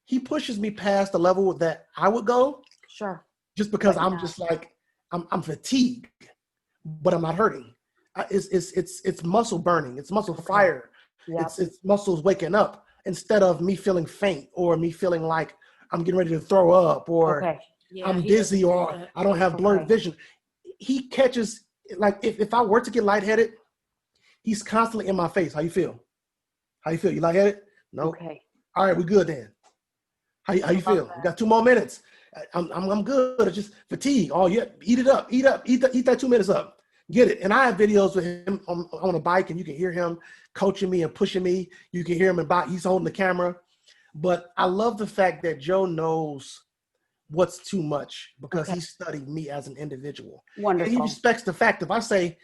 He pushes me past the level that I would go. Sure. Just because I'm just like, I'm fatigued, but I'm not hurting. It's muscle burning. It's muscle fire Yep. It's muscles waking up instead of me feeling faint or me feeling like I'm getting ready to throw up or Okay. Yeah, I'm he dizzy doesn't do or that. I don't have blurred Okay. vision. He catches, like if I were to get lightheaded, he's constantly in my face. How you feel? How you feel? You lightheaded? No. Okay. All right, we good then. How you Love feel? that. We got 2 more minutes. I'm good. It's just fatigue. Oh yeah, eat it up. Eat that 2 minutes up. Get it. And I have videos with him on a bike, and you can hear him coaching me and pushing me. You can hear him he's holding the camera. But I love the fact that Joe knows what's too much because he studied me as an individual. Wonderful. And he respects the fact if I say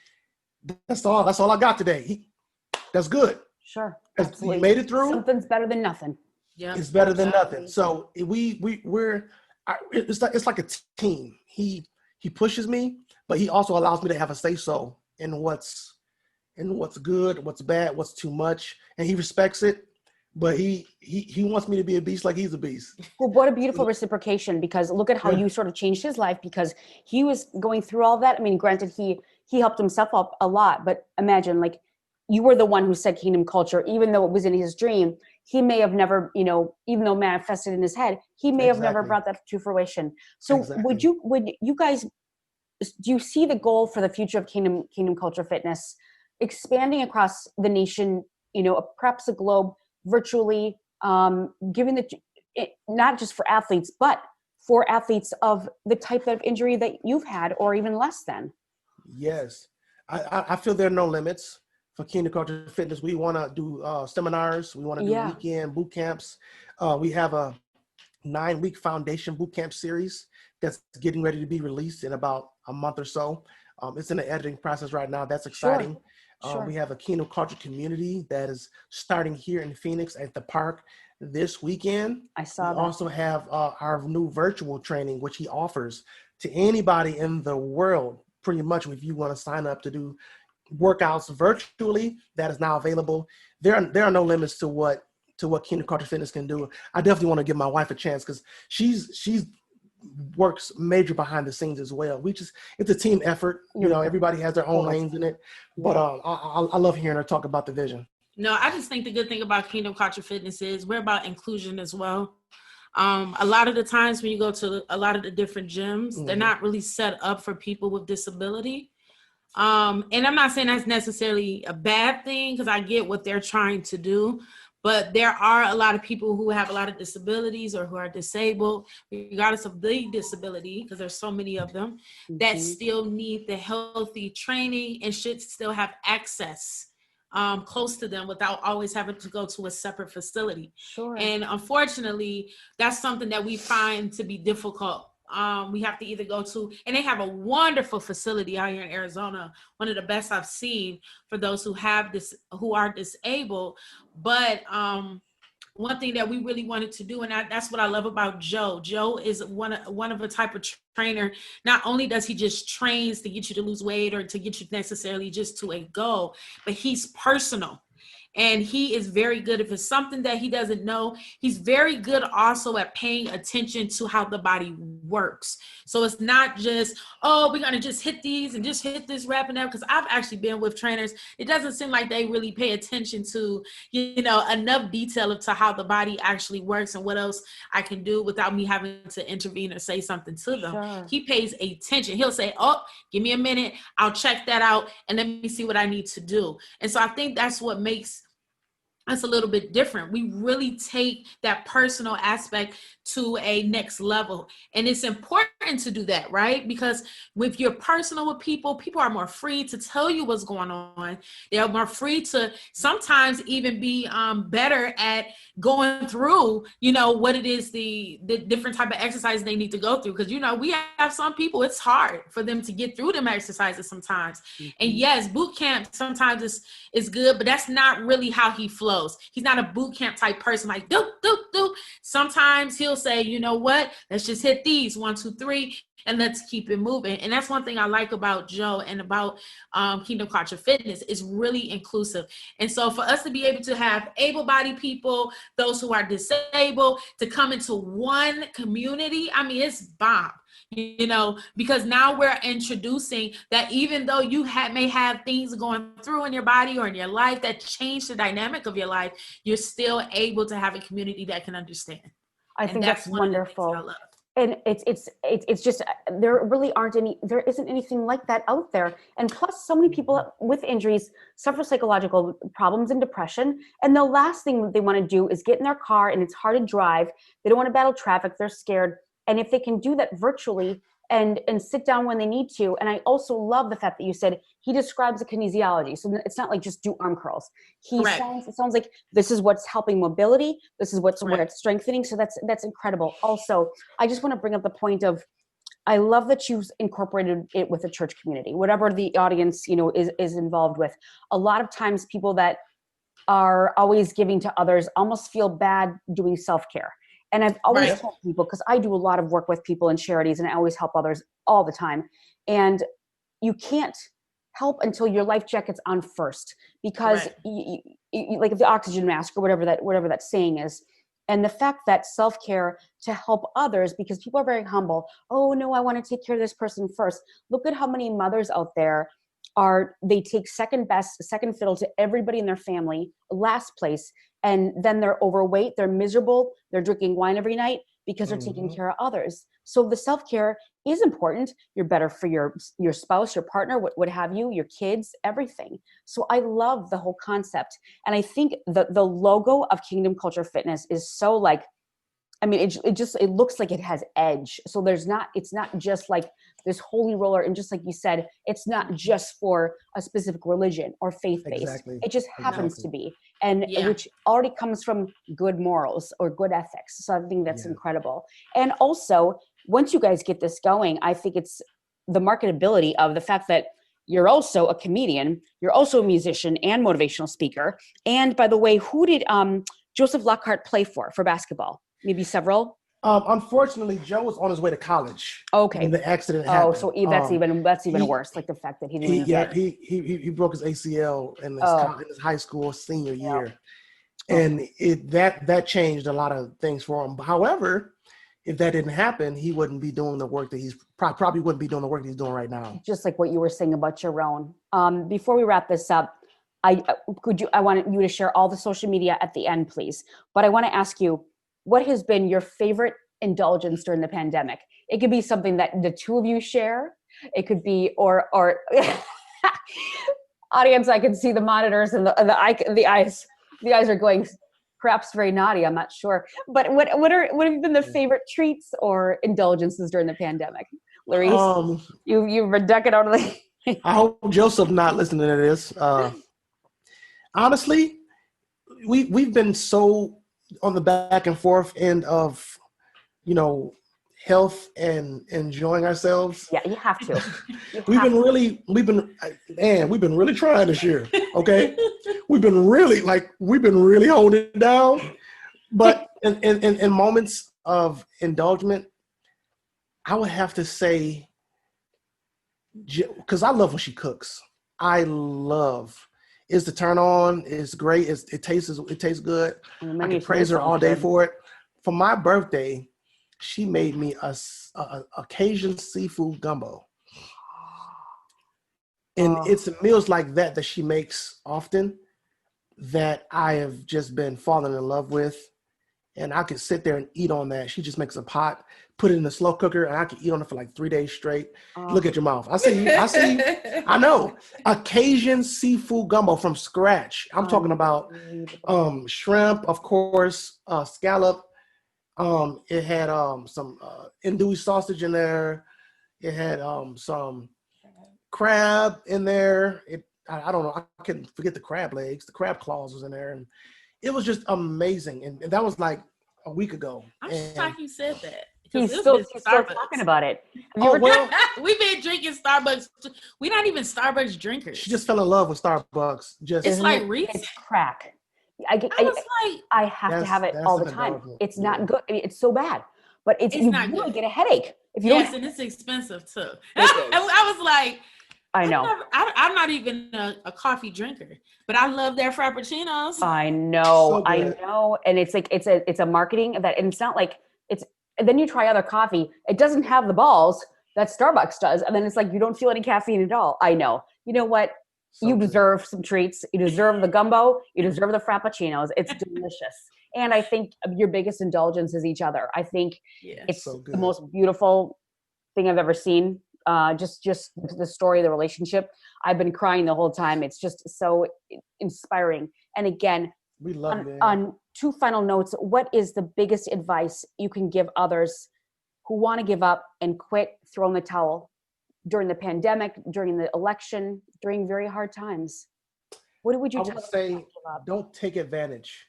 that's all I got today. That's good. Sure. He Absolutely. made it through. Something's better than nothing. Yeah, It's better than nothing. So it's like a team. He pushes me, but he also allows me to have a say so in what's good, what's bad, what's too much, and he respects it. But he wants me to be a beast like he's a beast. Well, what a beautiful reciprocation, because look at how you sort of changed his life, because he was going through all that. I mean, granted, he helped himself up a lot, but imagine, like, you were the one who said kingdom culture, even though it was in his dream. He may have never, even though manifested in his head, he may have never brought that to fruition. So would you guys, do you see the goal for the future of kingdom culture fitness expanding across the nation, perhaps the globe, virtually, giving not just for athletes, but for athletes of the type of injury that you've had or even less than? Yes. I feel there are no limits for Kingdom Culture Fitness. We want to do seminars. We want to do weekend boot camps. We have a 9-week foundation boot camp series that's getting ready to be released in about a month or so. It's in the editing process right now. That's exciting. Sure. We have a Kingdom Culture community that is starting here in Phoenix at the park this weekend. I saw that. We also have our new virtual training, which he offers to anybody in the world, pretty much. If you want to sign up to do workouts virtually, that is now available. There are no limits to what Kingdom Culture Fitness can do. I definitely want to give my wife a chance because she's works major behind the scenes as well. It's a team effort. Everybody has their own lanes in it. But I love hearing her talk about the vision. No, I just think the good thing about Kingdom Culture Fitness is we're about inclusion as well. A lot of the times when you go to a lot of the different gyms, they're not really set up for people with disability. And I'm not saying that's necessarily a bad thing, because I get what they're trying to do. But there are a lot of people who have a lot of disabilities or who are disabled, regardless of the disability, because there's so many of them, that still need the healthy training and should still have access close to them without always having to go to a separate facility. Sure. And unfortunately, that's something that we find to be difficult. We have to either go to, and they have a wonderful facility out here in Arizona, one of the best I've seen for those who are disabled. But one thing that we really wanted to do, and that's what I love about Joe. Joe is one of a type of trainer. Not only does he just trains to get you to lose weight or to get you necessarily just to a goal, but he's personal. And he is very good. If it's something that he doesn't know, he's very good also at paying attention to how the body works. So it's not just, we're going to just hit these and just hit this rep and that. Because I've actually been with trainers, it doesn't seem like they really pay attention to, enough detail to how the body actually works and what else I can do without me having to intervene or say something to them. Sure. He pays attention. He'll say, give me a minute. I'll check that out and let me see what I need to do. And so I think that's what makes us a little bit different. We really take that personal aspect to a next level. And it's important to do that, right? Because if you're personal with people are more free to tell you what's going on. They're more free to sometimes even be better at going through, what it is, the different type of exercises they need to go through. Because, we have some people, it's hard for them to get through them exercises sometimes. And yes, boot camp sometimes is good, but that's not really how he flows. He's not a boot camp type person, like doop, doop, doop. Sometimes he'll say, you know what, let's just hit these 1, 2, 3. and let's keep it moving. And that's one thing I like about Joe and about Kingdom Culture Fitness is really inclusive. And so for us to be able to have able-bodied people, those who are disabled, to come into one community, I mean, it's bomb. You know, because now we're introducing that even though you may have things going through in your body or in your life that change the dynamic of your life, you're still able to have a community that can understand. I think that's wonderful. And it's just, there isn't anything like that out there. And plus, so many people with injuries suffer psychological problems and depression. And the last thing they want to do is get in their car, and it's hard to drive. They don't want to battle traffic. They're scared. And if they can do that virtually and sit down when they need to. And I also love the fact that you said he describes a kinesiology. So it's not like just do arm curls. It sounds like this is what's helping mobility. This is where it's strengthening. So that's incredible. Also, I just want to bring up the point of, I love that you've incorporated it with the church community, whatever the audience, is involved with. A lot of times people that are always giving to others almost feel bad doing self-care. And I've always told people, because I do a lot of work with people in charities and I always help others all the time. And you can't help until your life jacket's on first, because you, like the oxygen mask or whatever that saying is. And the fact that self-care to help others, because people are very humble. Oh no, I want to take care of this person first. Look at how many mothers out there they take second fiddle to everybody in their family, last place. And then they're overweight, they're miserable, they're drinking wine every night because they're taking care of others. So the self-care is important. You're better for your spouse, your partner, what have you, your kids, everything. So I love the whole concept. And I think the logo of Kingdom Culture Fitness is so like, I mean, it looks like it has edge. So it's not just like this holy roller. And just like you said, it's not just for a specific religion or faith-based. Exactly. It just happens to be. And which already comes from good morals or good ethics. So I think that's incredible. And also, once you guys get this going, I think it's the marketability of the fact that you're also a comedian, you're also a musician and motivational speaker. And by the way, who did Joseph Lockhart play for basketball? Maybe several? Unfortunately, Joe was on his way to college. Okay. When the accident happened. Oh, so that's even worse. Like the fact that he didn't get. He broke his ACL in his high school senior year, and that changed a lot of things for him. However, if that didn't happen, he wouldn't be doing the work that he's probably wouldn't be doing the work that he's doing right now. Just like what you were saying about your own. Before we wrap this up, I want you to share all the social media at the end, please. But I want to ask you, what has been your favorite indulgence during the pandemic? It could be something that the two of you share. It could be, or audience, I can see the monitors and the eyes. The eyes are going perhaps very naughty. I'm not sure. But what have been the favorite treats or indulgences during the pandemic? Laurice, you've been ducking out of the. I hope Joseph not listening to this. Honestly, we've been so on the back and forth end of, health and enjoying ourselves. Yeah, you have to. We've been really trying this year. Okay. we've been really holding it down, but in moments of indulgence, I would have to say, because I love when she cooks. It's the turn on. It's great. It tastes good. I can praise her all day for it. For my birthday, she made me a Cajun seafood gumbo. And it's meals like that she makes often that I have just been falling in love with. And I could sit there and eat on that. She just makes a pot, put it in the slow cooker, and I could eat on it for like 3 days straight. Look at your mouth. I see you. I know. A Cajun seafood gumbo from scratch. I'm talking about shrimp, of course, scallop. It had some andouille sausage in there. It had some crab in there. I don't know. I couldn't forget the crab legs. The crab claws was in there. And it was just amazing. And that was like a week ago. I'm shocked you said that. He's still talking about it. We've been drinking Starbucks. We're not even Starbucks drinkers. She just fell in love with Starbucks. It's like Reese. It's crack. I have to have it all the time. It's not good. I mean, it's so bad, but you really get a headache. If you yes, don't, and it's expensive too. It is. I was like, I know. I'm not even a coffee drinker, but I love their frappuccinos. I know. So I good. know. And it's like, it's a marketing that, and it's not like and then you try other coffee. It doesn't have the balls that Starbucks does. And then it's like, you don't feel any caffeine at all. I know. You know what? So You good. deserve some treats. You deserve the gumbo. You deserve the frappuccinos. It's delicious. And I think your biggest indulgence is each other. I think it's So the good. most beautiful thing I've ever seen. Just the story of the relationship. I've been crying the whole time. It's just so inspiring. And again, We love it. on two final notes, what is the biggest advice you can give others who want to give up and quit, throw in the towel during the pandemic, during the election, during very hard times? What would you I tell would them say, not to give up? don't take advantage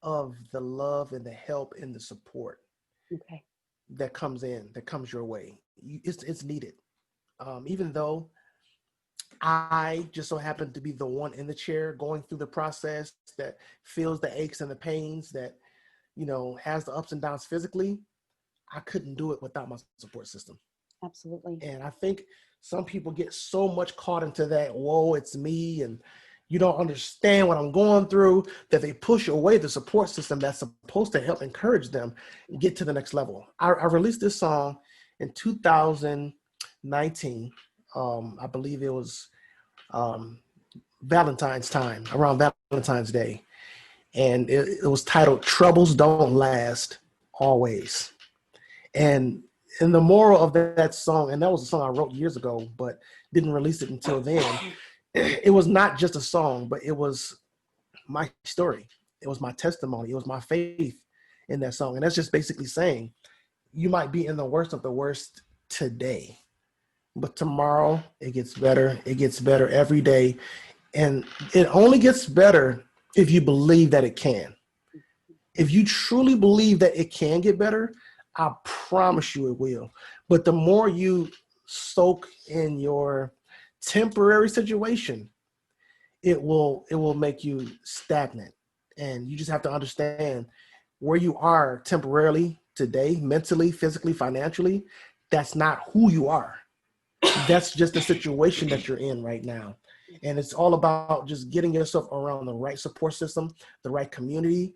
of the love and the help and the support Okay. that comes your way. It's needed. Even though I just so happen to be the one in the chair going through the process that feels the aches and the pains, that, has the ups and downs physically, I couldn't do it without my support system. Absolutely. And I think some people get so much caught into that, whoa, it's me, and you don't understand what I'm going through, that they push away the support system that's supposed to help encourage them get to the next level. I released this song in 2019. I Bleav it was Valentine's time, around Valentine's Day. And it was titled Troubles Don't Last Always. And the moral of that song, and that was a song I wrote years ago, but didn't release it until then. It was not just a song, but it was my story. It was my testimony. It was my faith in that song. And that's just basically saying, you might be in the worst of the worst today, but tomorrow it gets better. It gets better every day. And it only gets better if you believe that it can. If you truly believe that it can get better, I promise you it will. But the more you soak in your temporary situation, it will make you stagnant. And you just have to understand where you are temporarily today, mentally, physically, financially. That's not who you are. That's just the situation that you're in right now. And it's all about just getting yourself around the right support system, the right community,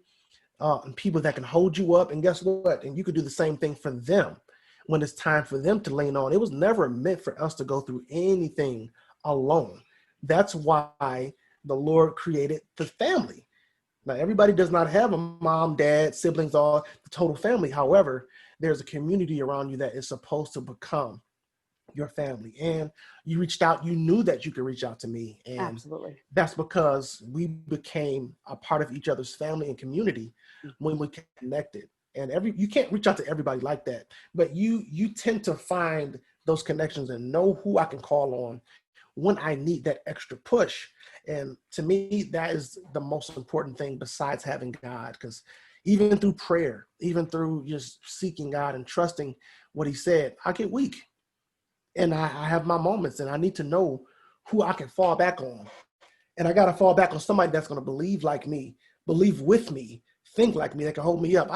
and people that can hold you up. And guess what? And you can do the same thing for them when it's time for them to lean on. It was never meant for us to go through anything alone. That's why the Lord created the family. Now, everybody does not have a mom, dad, siblings, all the total family. However, there's a community around you that is supposed to become your family. And you reached out, you knew that you could reach out to me. And Absolutely. that's because we became a part of each other's family and community when we connected. And you can't reach out to everybody like that, but you tend to find those connections and know who I can call on when I need that extra push. And to me, that is the most important thing besides having God, because even through prayer, even through just seeking God and trusting what he said, I get weak. And I have my moments, and I need to know who I can fall back on. And I got to fall back on somebody that's going to believe like me, believe with me, think like me, that can hold me up.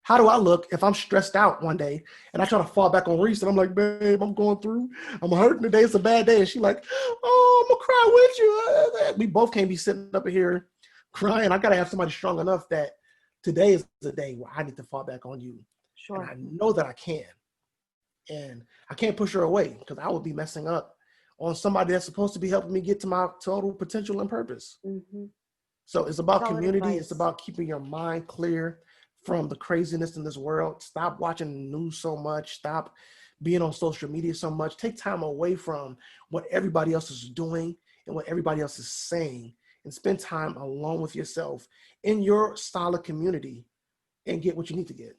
How do I look if I'm stressed out one day and I try to fall back on Reese and I'm like, babe, I'm going through, I'm hurting today, it's a bad day. And she's like, oh, I'm going to cry with you. We both can't be sitting up here crying. I got to have somebody strong enough that today is the day where I need to fall back on you. Sure. And I know that I can. And I can't push her away because I would be messing up on somebody that's supposed to be helping me get to my total potential and purpose. Mm-hmm. So it's about Solid community. advice. It's about keeping your mind clear from the craziness in this world. Stop watching the news so much. Stop being on social media so much. Take time away from what everybody else is doing and what everybody else is saying, and spend time alone with yourself in your solid community and get what you need to get.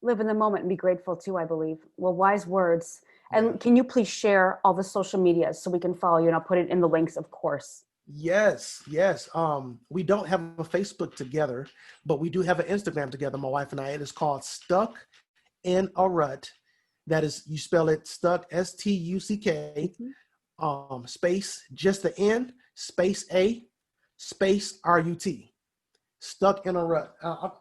Live in the moment and be grateful too, I Bleav. Well, wise words. And can you please share all the social medias so we can follow you? And I'll put it in the links, of course. Yes. We don't have a Facebook together, but we do have an Instagram together, my wife and I. It is called Stuck in a Rut. That is, you spell it Stuck, S-T-U-C-K, space, just the N, space A, space R-U-T. Stuck in a Rut.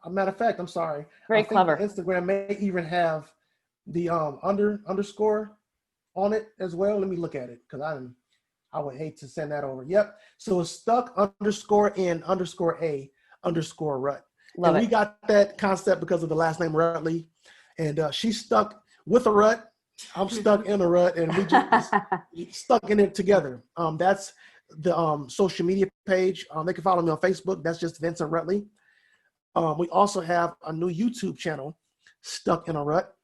Matter of fact, I'm sorry. Very I think clever. Instagram may even have the underscore on it as well. Let me look at it because I would hate to send that over. Yep. So it's stuck_in_a_rut. Love and it. we got that concept because of the last name Rutley. And she's stuck with a rut. I'm stuck in a rut, and we just stuck in it together. That's the social media page. They can follow me on Facebook. That's just Vincent Rutley. We also have a new YouTube channel, Stuck in a Rut.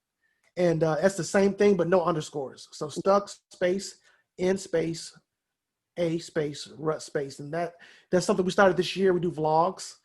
And that's the same thing, but no underscores. So stuck space, in space, a space, rut space. And that's something we started this year. We do vlogs.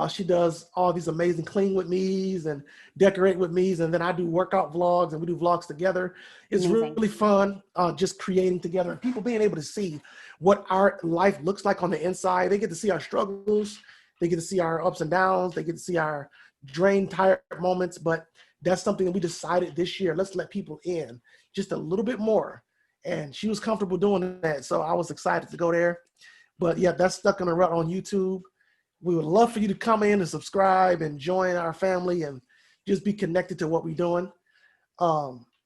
She does all these amazing clean with me's and decorate with me's. And then I do workout vlogs, and we do vlogs together. It's Amazing. really fun just creating together and people being able to see what our life looks like on the inside. They get to see our struggles. They get to see our ups and downs. They get to see our drained, tired moments. But that's something that we decided this year. Let's let people in just a little bit more. And she was comfortable doing that. So I was excited to go there. But yeah, that's Stuck in a Rut on YouTube. We would love for you to come in and subscribe and join our family and just be connected to what we're doing.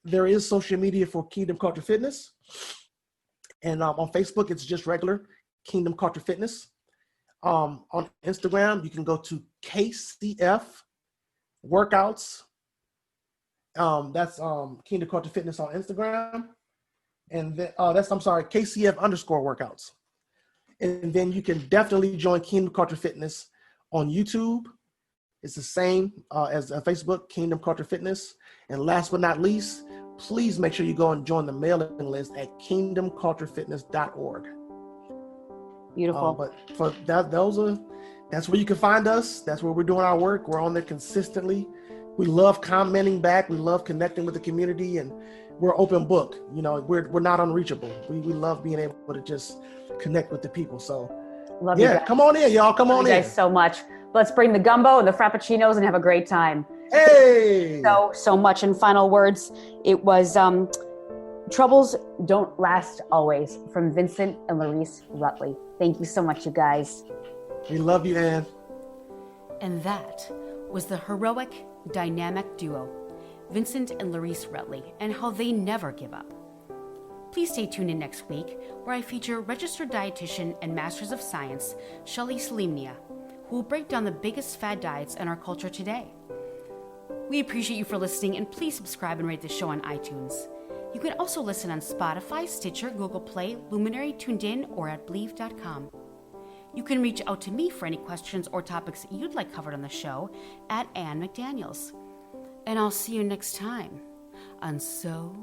There is social media for Kingdom Culture Fitness. And on Facebook, it's just regular Kingdom Culture Fitness. On Instagram, you can go to KCF Workouts. That's Kingdom Culture Fitness on Instagram. And then, KCF_workouts. And then you can definitely join Kingdom Culture Fitness on YouTube. It's the same as Facebook, Kingdom Culture Fitness. And last but not least, please make sure you go and join the mailing list at kingdomculturefitness.org. Beautiful. But for that's where you can find us. That's where we're doing our work. We're on there consistently. We love commenting back. We love connecting with the community, and we're open book. You know, we're not unreachable. We love being able to just connect with the people. So Love you guys. come on in, y'all. Come on Love you in. guys so much. Let's bring the gumbo and the frappuccinos and have a great time. Hey. So much. In final words, it was troubles don't last always, from Vincent and Larice Rutley. Thank you so much, you guys. We love you, Anne. And that was the heroic, dynamic duo, Vincent and Larice Rutley, and how they never give up. Please stay tuned in next week, where I feature registered dietitian and Masters of Science, Shelley Salimnia, who will break down the biggest fad diets in our culture today. We appreciate you for listening, and please subscribe and rate the show on iTunes. You can also listen on Spotify, Stitcher, Google Play, Luminary, Tuned In, or at Bleav.com. You can reach out to me for any questions or topics you'd like covered on the show at Anne McDaniels. And I'll see you next time on SoCal.